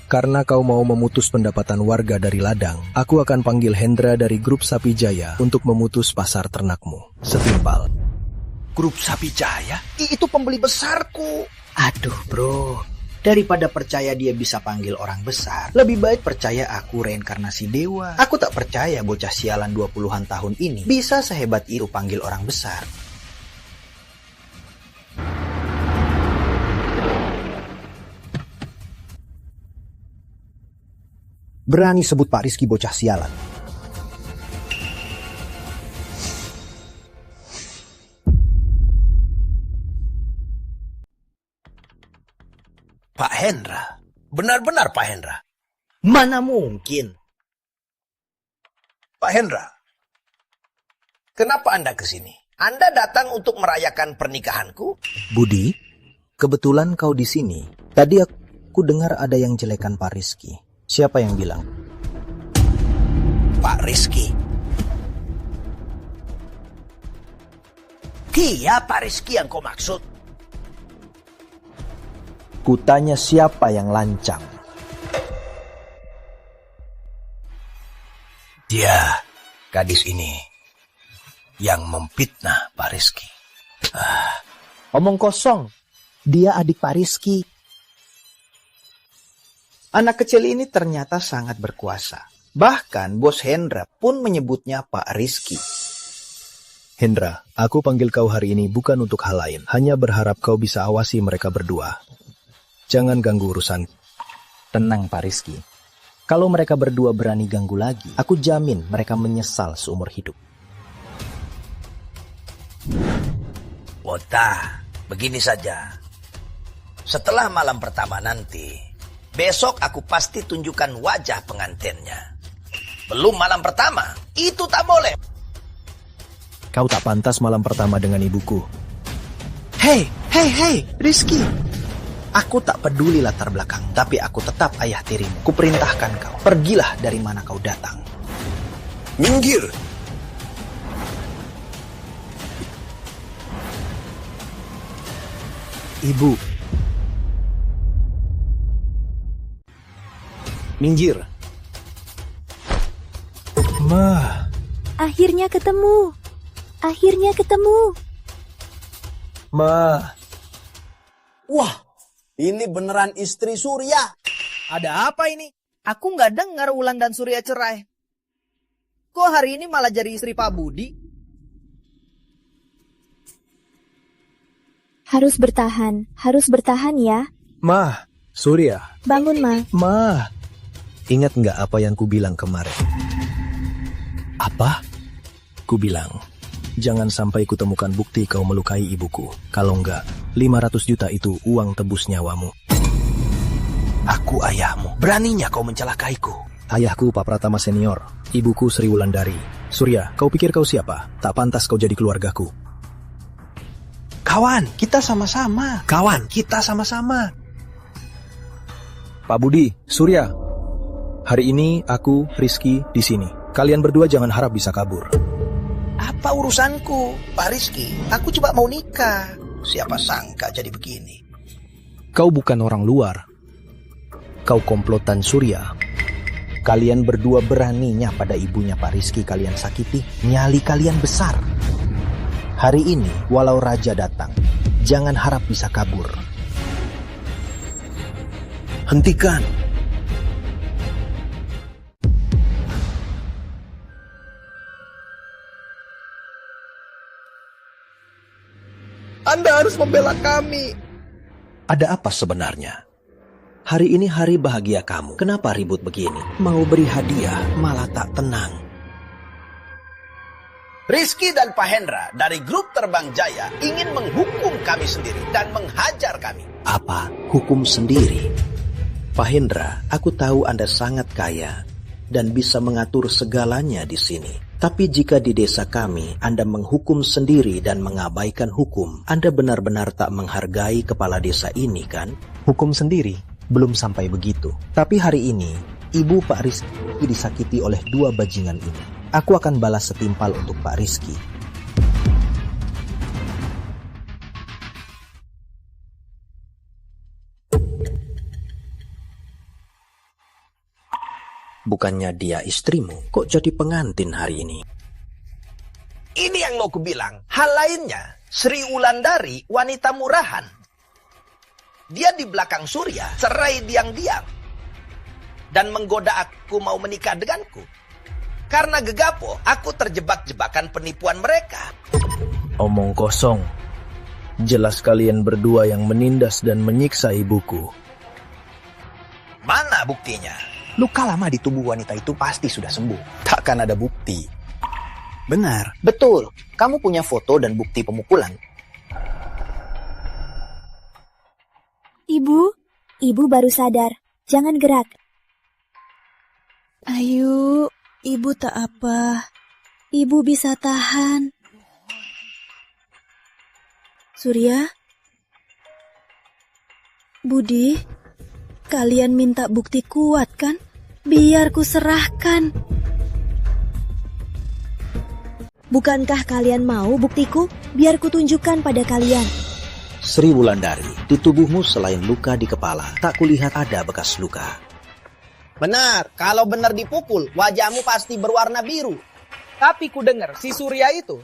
[SPEAKER 1] karena kau mau memutus pendapatan warga dari ladang, aku akan panggil Hendra dari grup Sapi Jaya untuk memutus pasar ternakmu. Setimpal.
[SPEAKER 10] Grup Sapi Jaya? Itu pembeli besarku.
[SPEAKER 2] Aduh bro, daripada percaya dia bisa panggil orang besar, lebih baik percaya aku reinkarnasi dewa. Aku tak percaya bocah sialan 20-an tahun ini bisa sehebat itu panggil orang besar.
[SPEAKER 1] Berani sebut Pak Rizky bocah sialan.
[SPEAKER 10] Pak Hendra? Benar-benar Pak Hendra?
[SPEAKER 2] Mana mungkin?
[SPEAKER 10] Pak Hendra, kenapa Anda ke sini? Anda datang untuk merayakan pernikahanku?
[SPEAKER 1] Budi, kebetulan kau di sini. Tadi aku dengar ada yang jelekan Pak Rizky. Siapa yang bilang?
[SPEAKER 10] Pak Rizky. Dia Pak Rizky yang kau maksud?
[SPEAKER 14] Kutanya siapa yang lancang?
[SPEAKER 10] Dia, gadis ini, yang memfitnah Pak Rizky.
[SPEAKER 14] Omong kosong. Dia adik Pak Rizky.
[SPEAKER 2] Anak kecil ini ternyata sangat berkuasa. Bahkan bos Hendra pun menyebutnya Pak Rizky.
[SPEAKER 1] Hendra, aku panggil kau hari ini bukan untuk hal lain. Hanya berharap kau bisa awasi mereka berdua. Jangan ganggu urusan.
[SPEAKER 14] Tenang Pak Rizky. Kalau mereka berdua berani ganggu lagi, aku jamin mereka menyesal seumur hidup.
[SPEAKER 10] Wota, begini saja. Setelah malam pertama nanti, besok aku pasti tunjukkan wajah pengantinnya. Belum malam pertama, itu tak boleh.
[SPEAKER 1] Kau tak pantas malam pertama dengan ibuku.
[SPEAKER 2] Hei, Rizky. Aku tak peduli latar belakang, tapi aku tetap ayah tirimu. Kuperintahkan kau, pergilah dari mana kau datang.
[SPEAKER 10] Minggir.
[SPEAKER 1] Ibu. Minggir. Ma.
[SPEAKER 7] Akhirnya ketemu.
[SPEAKER 1] Ma.
[SPEAKER 15] Wah, ini beneran istri Surya.
[SPEAKER 3] Ada apa ini? Aku nggak dengar Wulan dan Surya cerai. Kok hari ini malah jadi istri Pak Budi?
[SPEAKER 7] Harus bertahan ya.
[SPEAKER 1] Ma, Surya.
[SPEAKER 7] Bangun, Ma.
[SPEAKER 1] Ma, ingat nggak apa yang ku bilang kemarin? Apa? Ku bilang, jangan sampai kutemukan bukti kau melukai ibuku. Kalau enggak, 500 juta itu uang tebus nyawamu.
[SPEAKER 10] Aku ayahmu. Beraninya kau mencelakaiku.
[SPEAKER 1] Ayahku Pak Pratama Senior, ibuku Sri Wulandari. Surya, kau pikir kau siapa? Tak pantas kau jadi keluargaku.
[SPEAKER 2] Kawan, kita sama-sama.
[SPEAKER 1] Pak Budi, Surya. Hari ini aku, Rizky, di sini. Kalian berdua jangan harap bisa kabur.
[SPEAKER 10] Apa urusanku, Pak Rizky? Aku cuma mau nikah. Siapa sangka jadi begini.
[SPEAKER 1] Kau bukan orang luar. Kau komplotan Surya.
[SPEAKER 14] Kalian berdua beraninya pada ibunya Pak Rizky kalian sakiti. Nyali kalian besar. Hari ini, walau raja datang, jangan harap bisa kabur.
[SPEAKER 10] Hentikan.
[SPEAKER 14] Anda harus membela kami.
[SPEAKER 13] Ada apa sebenarnya? Hari ini hari bahagia kamu. Kenapa ribut begini? Mau beri hadiah, malah tak tenang.
[SPEAKER 10] Rizky dan Pak Hendra dari grup Terbang Jaya ingin menghukum kami sendiri dan menghajar kami.
[SPEAKER 13] Apa? Hukum sendiri? Pak Hendra, aku tahu Anda sangat kaya dan bisa mengatur segalanya di sini. Tapi jika di desa kami Anda menghukum sendiri dan mengabaikan hukum, Anda benar-benar tak menghargai kepala desa ini, kan?
[SPEAKER 1] Hukum sendiri belum sampai begitu. Tapi hari ini, ibu Pak Rizky disakiti oleh 2 bajingan ini. Aku akan balas setimpal untuk Pak Rizky.
[SPEAKER 13] Bukannya dia istrimu, kok jadi pengantin hari ini?
[SPEAKER 10] Ini yang mau kubilang. Hal lainnya, Sri Wulandari wanita murahan. Dia di belakang Surya, cerai diam-diam. Dan menggoda aku mau menikah denganku. Karena Gegapo, aku terjebak-jebakan penipuan mereka.
[SPEAKER 1] Omong kosong. Jelas kalian berdua yang menindas dan menyiksa ibuku.
[SPEAKER 10] Mana buktinya?
[SPEAKER 2] Luka lama di tubuh wanita itu pasti sudah sembuh. Takkan ada bukti.
[SPEAKER 1] Benar.
[SPEAKER 2] Betul. Kamu punya foto dan bukti pemukulan.
[SPEAKER 7] Ibu baru sadar. Jangan gerak.
[SPEAKER 5] Ayo, ibu tak apa. Ibu bisa tahan. Surya? Budi? Kalian minta bukti kuat kan? Biar ku serahkan.
[SPEAKER 4] Bukankah kalian mau buktiku? Biar ku tunjukkan pada kalian.
[SPEAKER 13] Sri Wulandari, di tubuhmu selain luka di kepala, tak kulihat ada bekas luka.
[SPEAKER 3] Benar, kalau benar dipukul, wajahmu pasti berwarna biru. Tapi ku dengar si Surya itu,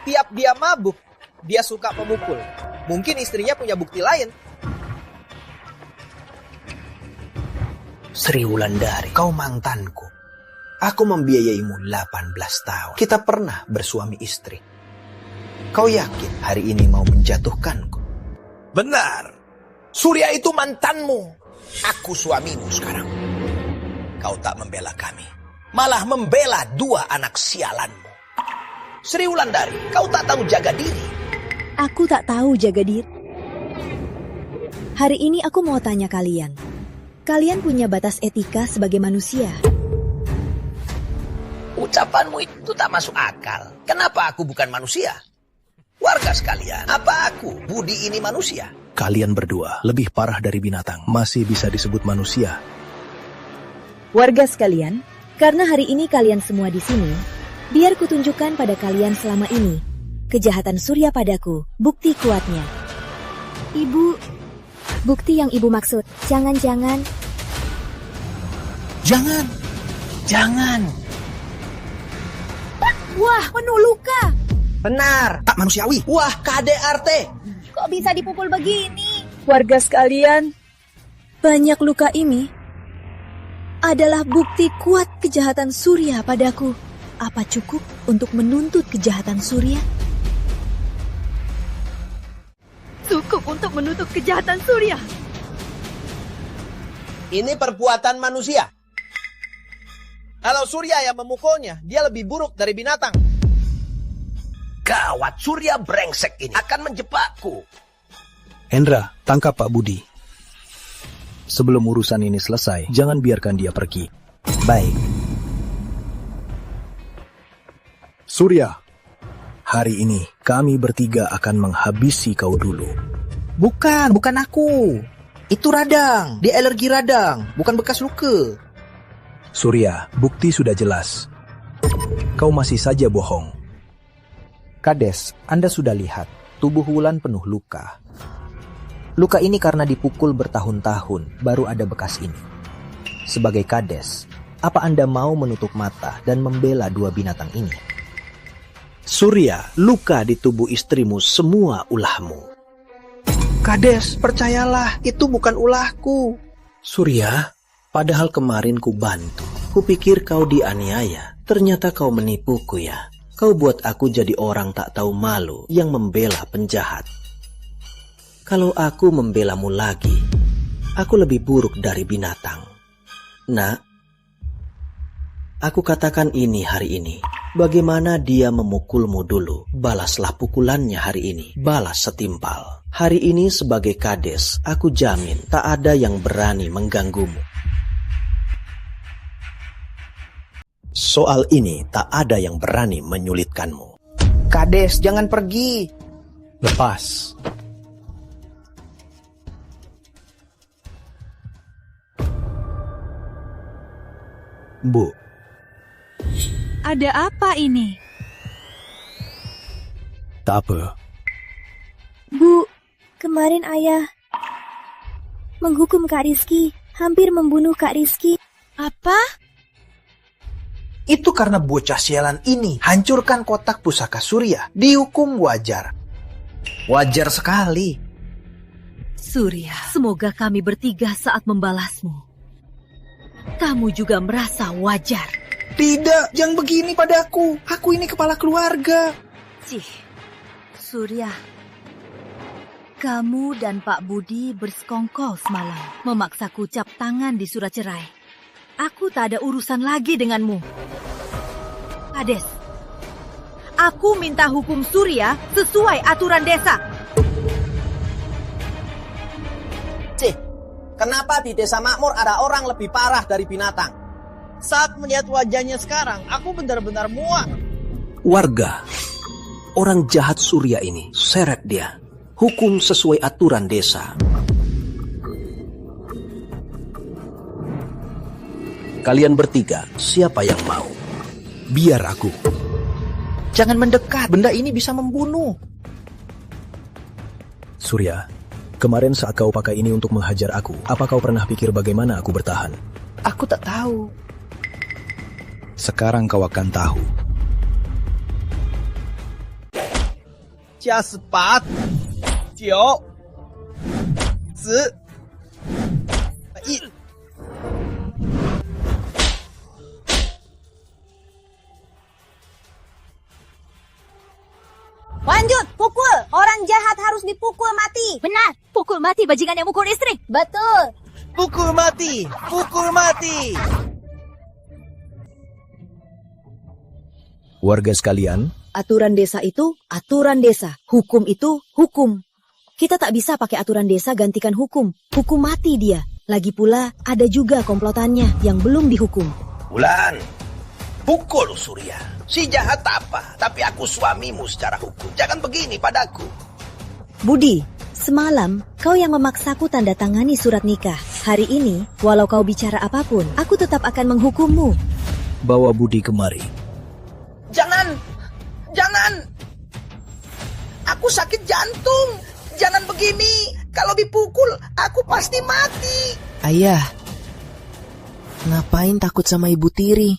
[SPEAKER 3] tiap dia mabuk, dia suka memukul. Mungkin istrinya punya bukti lain.
[SPEAKER 2] Sri Wulandari, kau mantanku. Aku membiayaimu 18 tahun. Kita pernah bersuami istri. Kau yakin hari ini mau menjatuhkanku?
[SPEAKER 10] Benar. Surya itu mantanmu. Aku suamimu sekarang. Kau tak membela kami. Malah membela 2 anak sialanmu. Sri Wulandari, kau tak tahu jaga diri.
[SPEAKER 4] Aku tak tahu jaga diri. Hari ini aku mau tanya kalian. Kalian punya batas etika sebagai manusia?
[SPEAKER 10] Ucapanmu itu tak masuk akal. Kenapa aku bukan manusia? Warga sekalian, apa aku, Budi ini manusia?
[SPEAKER 1] Kalian berdua lebih parah dari binatang. Masih bisa disebut manusia.
[SPEAKER 4] Warga sekalian, karena hari ini kalian semua di sini, biar kutunjukkan pada kalian selama ini kejahatan Surya padaku, bukti kuatnya.
[SPEAKER 7] Ibu, bukti yang ibu maksud. Jangan.
[SPEAKER 5] Wah, penuh luka.
[SPEAKER 2] Benar, tak manusiawi. Wah, KDRT.
[SPEAKER 7] Kok bisa dipukul begini?
[SPEAKER 5] Warga sekalian, banyak luka ini adalah bukti kuat kejahatan Surya padaku. Apa cukup untuk menuntut kejahatan Surya?
[SPEAKER 9] Cukup untuk menuntut kejahatan Surya.
[SPEAKER 3] Ini perbuatan manusia. Kalau Surya yang memukulnya, dia lebih buruk dari binatang.
[SPEAKER 10] Gawat, Surya brengsek ini akan menjebakku.
[SPEAKER 1] Hendra, tangkap Pak Budi. Sebelum urusan ini selesai, jangan biarkan dia pergi.
[SPEAKER 2] Baik.
[SPEAKER 1] Surya, hari ini kami bertiga akan menghabisi kau dulu.
[SPEAKER 2] Bukan aku. Itu radang. Dia alergi radang, bukan bekas luka.
[SPEAKER 1] Surya, bukti sudah jelas. Kau masih saja bohong.
[SPEAKER 2] Kades, Anda sudah lihat, tubuh Wulan penuh luka. Luka ini karena dipukul bertahun-tahun, baru ada bekas ini. Sebagai Kades, apa Anda mau menutup mata dan membela 2 binatang ini?
[SPEAKER 13] Surya, luka di tubuh istrimu semua ulahmu.
[SPEAKER 2] Kades, percayalah, itu bukan ulahku.
[SPEAKER 13] Surya, padahal kemarin ku bantu. Kupikir kau dianiaya, ternyata kau menipuku ya. Kau buat aku jadi orang tak tahu malu yang membela penjahat. Kalau aku membelamu lagi, aku lebih buruk dari binatang. Nak, aku katakan ini hari ini. Bagaimana dia memukulmu dulu, balaslah pukulannya hari ini. Balas setimpal. Hari ini sebagai kades, aku jamin tak ada yang berani mengganggumu. Soal ini tak ada yang berani menyulitkanmu.
[SPEAKER 2] Kades, jangan pergi.
[SPEAKER 1] Lepas. Bu.
[SPEAKER 9] Ada apa ini?
[SPEAKER 1] Tak apa.
[SPEAKER 7] Bu, kemarin ayah menghukum Kak Rizky, hampir membunuh Kak Rizky.
[SPEAKER 9] Apa?
[SPEAKER 2] Itu karena bocah sialan ini hancurkan kotak pusaka Surya. Dihukum wajar. Wajar sekali.
[SPEAKER 12] Surya, semoga kami bertiga saat membalasmu. Kamu juga merasa wajar.
[SPEAKER 2] Tidak, jangan begini padaku. Aku ini kepala keluarga.
[SPEAKER 12] Surya, kamu dan Pak Budi bersekongkol semalam, memaksaku cap tangan di surat cerai. Aku tak ada urusan lagi denganmu. Kades, aku minta hukum Surya sesuai aturan desa.
[SPEAKER 3] Kenapa di desa makmur ada orang lebih parah dari binatang? Saat melihat wajahnya sekarang, aku benar-benar muak.
[SPEAKER 13] Warga, orang jahat Surya ini, seret dia. Hukum sesuai aturan desa. Kalian bertiga, siapa yang mau? Biar aku.
[SPEAKER 2] Jangan mendekat, benda ini bisa membunuh.
[SPEAKER 1] Surya, kemarin saat kau pakai ini untuk menghajar aku, apa kau pernah pikir bagaimana aku bertahan?
[SPEAKER 2] Aku tak tahu.
[SPEAKER 1] Sekarang kau akan tahu.
[SPEAKER 3] Jia 8 9 10 1
[SPEAKER 5] Lanjut, pukul. Orang jahat harus dipukul mati.
[SPEAKER 12] Benar, pukul mati bajingan yang mukul istri.
[SPEAKER 5] Betul.
[SPEAKER 3] Pukul mati, pukul mati.
[SPEAKER 1] Warga sekalian,
[SPEAKER 4] aturan desa itu aturan desa, hukum itu hukum. Kita tak bisa pakai aturan desa gantikan hukum. Hukum mati dia. Lagi pula ada juga komplotannya yang belum dihukum.
[SPEAKER 10] Wulan, pukul Surya. Si jahat apa? Tapi aku suamimu secara hukum. Jangan begini padaku.
[SPEAKER 4] Budi, semalam kau yang memaksaku tanda tangani surat nikah. Hari ini, walau kau bicara apapun, aku tetap akan menghukummu.
[SPEAKER 1] bawa Budi kemari.
[SPEAKER 10] Jangan! Jangan! Aku sakit jantung. Jangan begini. Kalau dipukul, aku pasti mati.
[SPEAKER 8] Ayah, ngapain takut sama Ibu Tiri?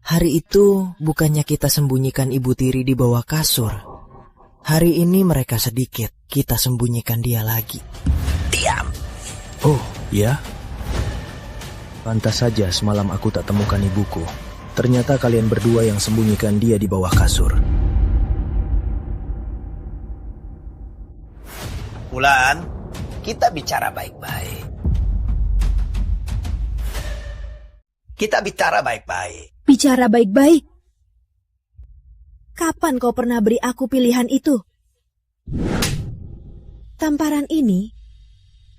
[SPEAKER 8] Hari itu bukannya kita sembunyikan Ibu Tiri di bawah kasur. Hari ini mereka sedikit, kita sembunyikan dia lagi.
[SPEAKER 10] Diam.
[SPEAKER 1] Oh, ya? Pantas saja semalam aku tak temukan ibuku. Ternyata kalian berdua yang sembunyikan dia di bawah kasur.
[SPEAKER 10] Wulan, kita bicara baik-baik. Kita bicara baik-baik.
[SPEAKER 4] Bicara baik-baik? Kapan kau pernah beri aku pilihan itu? Tamparan ini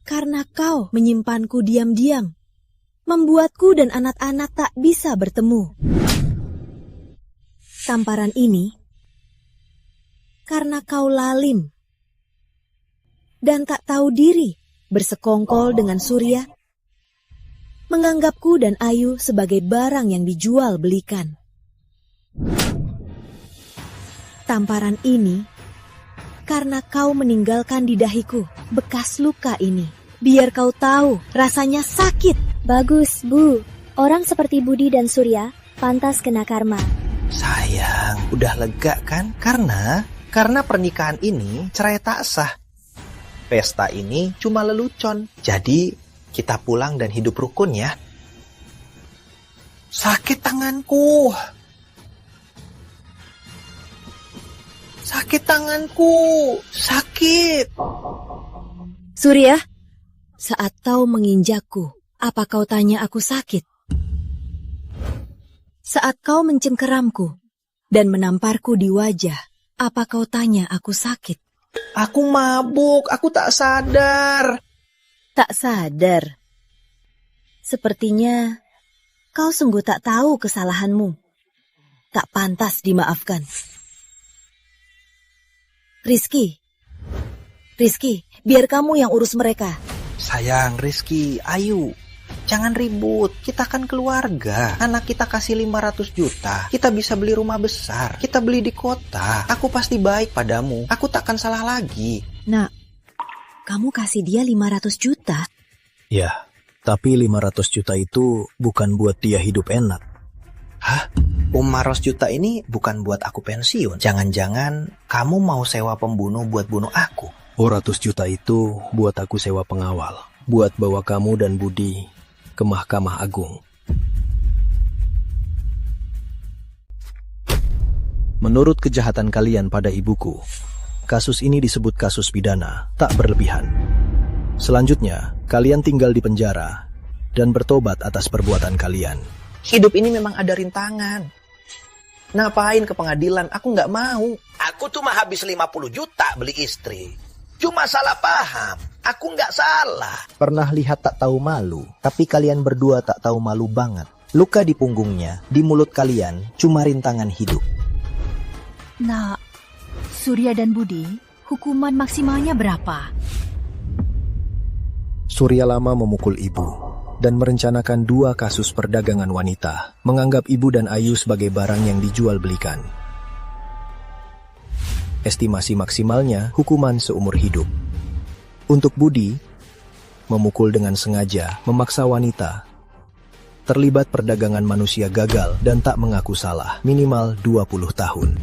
[SPEAKER 4] karena kau menyimpanku diam-diam, membuatku dan anak-anak tak bisa bertemu. Tamparan ini karena kau lalim dan tak tahu diri, bersekongkol dengan Surya, menganggapku dan Ayu sebagai barang yang dijual belikan. Tamparan ini karena kau meninggalkan di dahiku bekas luka ini. Biar kau tahu rasanya sakit.
[SPEAKER 7] Bagus, Bu. Orang seperti Budi dan Surya pantas kena karma.
[SPEAKER 2] Sayang, udah lega kan? Karena pernikahan ini cerai tak sah. Pesta ini cuma lelucon. Jadi kita pulang dan hidup rukun ya. Sakit tanganku. Sakit tanganku, sakit.
[SPEAKER 5] Surya, saat kau menginjakku, apa kau tanya aku sakit? Saat kau mencengkeramku dan menamparku di wajah, apa kau tanya aku sakit?
[SPEAKER 2] Aku mabuk, aku tak sadar.
[SPEAKER 5] Tak sadar? Sepertinya kau sungguh tak tahu kesalahanmu. Tak pantas dimaafkan. Rizky, biar kamu yang urus mereka.
[SPEAKER 2] Sayang, Rizky, ayo. Jangan ribut, kita kan keluarga. Anak kita kasih 500 juta. Kita bisa beli rumah besar. Kita beli di kota. Aku pasti baik padamu. Aku takkan salah lagi.
[SPEAKER 5] Nak, kamu kasih dia 500 juta?
[SPEAKER 1] Ya, tapi 500 juta itu bukan buat dia hidup enak.
[SPEAKER 2] Hah? 500 juta ini bukan buat aku pensiun. Jangan-jangan kamu mau sewa pembunuh buat bunuh aku.
[SPEAKER 1] 200 juta itu buat aku sewa pengawal. Buat bawa kamu dan Budi ke Mahkamah Agung. Menurut kejahatan kalian pada ibuku, kasus ini disebut kasus pidana, tak berlebihan. Selanjutnya, kalian tinggal di penjara dan bertobat atas perbuatan kalian.
[SPEAKER 2] Hidup ini memang ada rintangan. Ngapain ke pengadilan? Aku nggak mau. Aku cuma habis 50 juta beli istri. Cuma salah paham. Aku nggak salah.
[SPEAKER 1] Pernah lihat tak tahu malu, tapi kalian berdua tak tahu malu banget. Luka di punggungnya, di mulut kalian, cuma rintangan hidup.
[SPEAKER 12] Nah, Surya dan Budi, hukuman maksimalnya berapa?
[SPEAKER 1] Surya lama memukul ibu dan merencanakan 2 kasus perdagangan wanita, menganggap ibu dan Ayu sebagai barang yang dijual belikan. Estimasi maksimalnya hukuman seumur hidup. Untuk Budi, memukul dengan sengaja, memaksa wanita, terlibat perdagangan manusia gagal dan tak mengaku salah, minimal 20 tahun.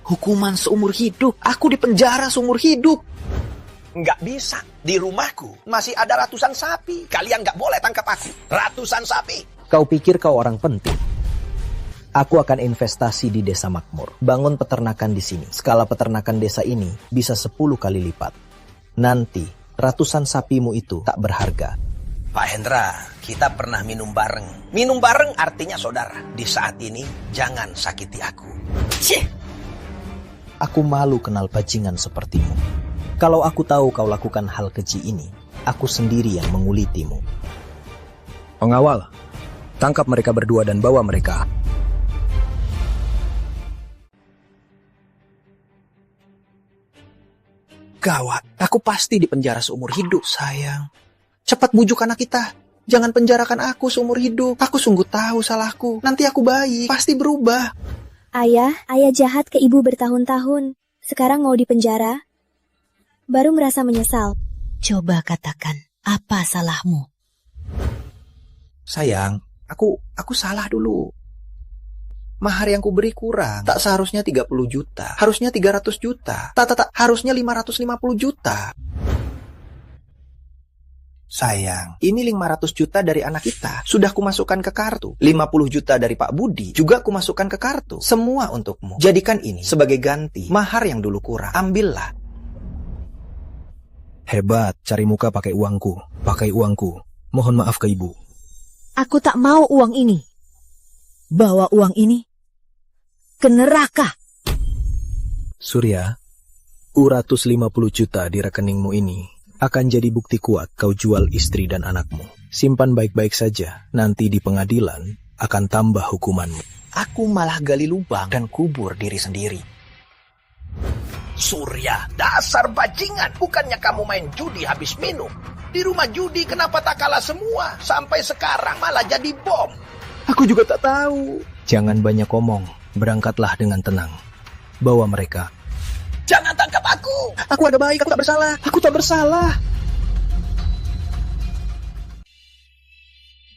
[SPEAKER 2] Hukuman seumur hidup? Aku dipenjara seumur hidup? Nggak bisa. Di rumahku masih ada ratusan sapi. Kalian nggak boleh tangkap aku. Ratusan sapi.
[SPEAKER 1] Kau pikir kau orang penting? Aku akan investasi di desa makmur. Bangun peternakan di sini. Skala peternakan desa ini bisa 10 kali lipat. Nanti, ratusan sapimu itu tak berharga.
[SPEAKER 10] Pak Hendra, kita pernah minum bareng. Minum bareng artinya saudara. Di saat ini, jangan sakiti aku. Cih!
[SPEAKER 1] Aku malu kenal bajingan sepertimu. Kalau aku tahu kau lakukan hal keji ini, aku sendiri yang mengulitimu. Pengawal, tangkap mereka berdua dan bawa mereka.
[SPEAKER 2] Gawat, aku pasti dipenjara seumur hidup, sayang. Cepat bujuk anak kita. Jangan penjarakan aku seumur hidup. Aku sungguh tahu salahku. Nanti aku baik, pasti berubah.
[SPEAKER 7] Ayah jahat ke ibu bertahun-tahun. Sekarang mau dipenjara? Baru merasa menyesal.
[SPEAKER 5] Coba katakan, apa salahmu?
[SPEAKER 2] Sayang, aku salah dulu. Mahar yang kuberi kurang. Tak seharusnya 30 juta. Harusnya 300 juta. Tak. Harusnya 550 juta. Sayang, ini 500 juta dari anak kita. Sudah kumasukkan ke kartu. 50 juta dari Pak Budi juga kumasukkan ke kartu. Semua untukmu. Jadikan ini sebagai ganti mahar yang dulu kurang. Ambillah.
[SPEAKER 1] Hebat, cari muka pakai uangku. Pakai uangku. Mohon maaf ke ibu.
[SPEAKER 5] Aku tak mau uang ini. Bawa uang ini ke neraka.
[SPEAKER 1] Surya, 250 juta di rekeningmu ini akan jadi bukti kuat kau jual istri dan anakmu. Simpan baik-baik saja, nanti di pengadilan akan tambah hukumanmu.
[SPEAKER 2] Aku malah gali lubang dan kubur diri sendiri.
[SPEAKER 10] Surya, dasar bajingan. Bukannya kamu main judi habis minum. Di rumah judi kenapa tak kalah semua? Sampai sekarang malah jadi bom.
[SPEAKER 2] Aku juga tak tahu.
[SPEAKER 1] Jangan banyak omong, berangkatlah dengan tenang. Bawa mereka.
[SPEAKER 10] Jangan tangkap aku.
[SPEAKER 2] Aku ada baik, aku tak bersalah. Aku tak bersalah.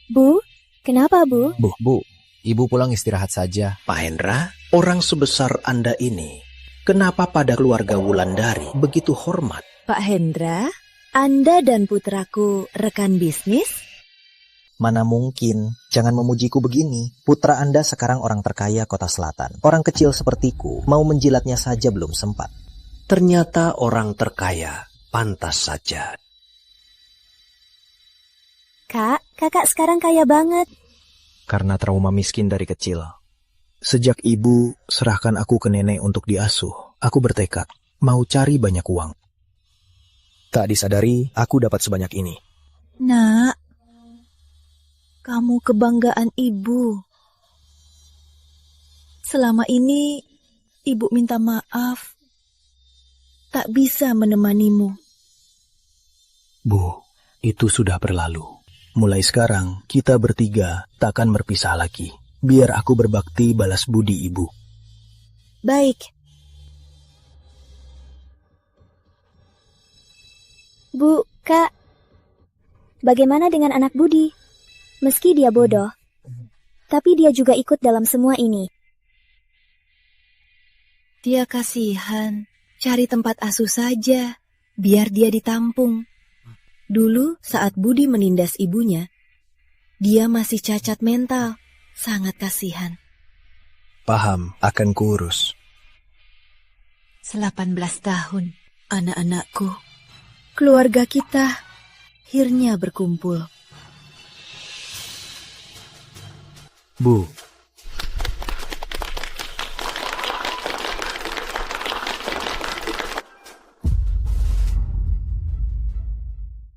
[SPEAKER 7] Bu, kenapa Bu?
[SPEAKER 1] Bu, ibu pulang istirahat saja.
[SPEAKER 13] Pak Hendra, orang sebesar Anda ini, kenapa pada keluarga Wulandari begitu hormat?
[SPEAKER 5] Pak Hendra, Anda dan putraku rekan bisnis?
[SPEAKER 1] Mana mungkin, jangan memujiku begini. Putra Anda sekarang orang terkaya kota selatan. Orang kecil sepertiku, mau menjilatnya saja belum sempat.
[SPEAKER 13] Ternyata orang terkaya, pantas saja.
[SPEAKER 7] Kak, kakak sekarang kaya banget.
[SPEAKER 1] Karena trauma miskin dari kecil. Sejak ibu serahkan aku ke nenek untuk diasuh, aku bertekad mau cari banyak uang. Tak disadari, aku dapat sebanyak ini.
[SPEAKER 12] Nak, kamu kebanggaan ibu. Selama ini, ibu minta maaf. Tak bisa menemanimu.
[SPEAKER 1] Bu, itu sudah berlalu. Mulai sekarang, kita bertiga takkan berpisah lagi. Biar aku berbakti balas budi ibu.
[SPEAKER 7] Baik. Bu, Kak. Bagaimana dengan anak Budi? Meski dia bodoh, tapi dia juga ikut dalam semua ini.
[SPEAKER 12] Dia kasihan. Cari tempat asuh saja, biar dia ditampung. Dulu saat Budi menindas ibunya, dia masih cacat mental. Sangat kasihan.
[SPEAKER 1] Paham, akan kurus.
[SPEAKER 12] 18 tahun, anak-anakku. Keluarga kita akhirnya berkumpul.
[SPEAKER 1] Bu,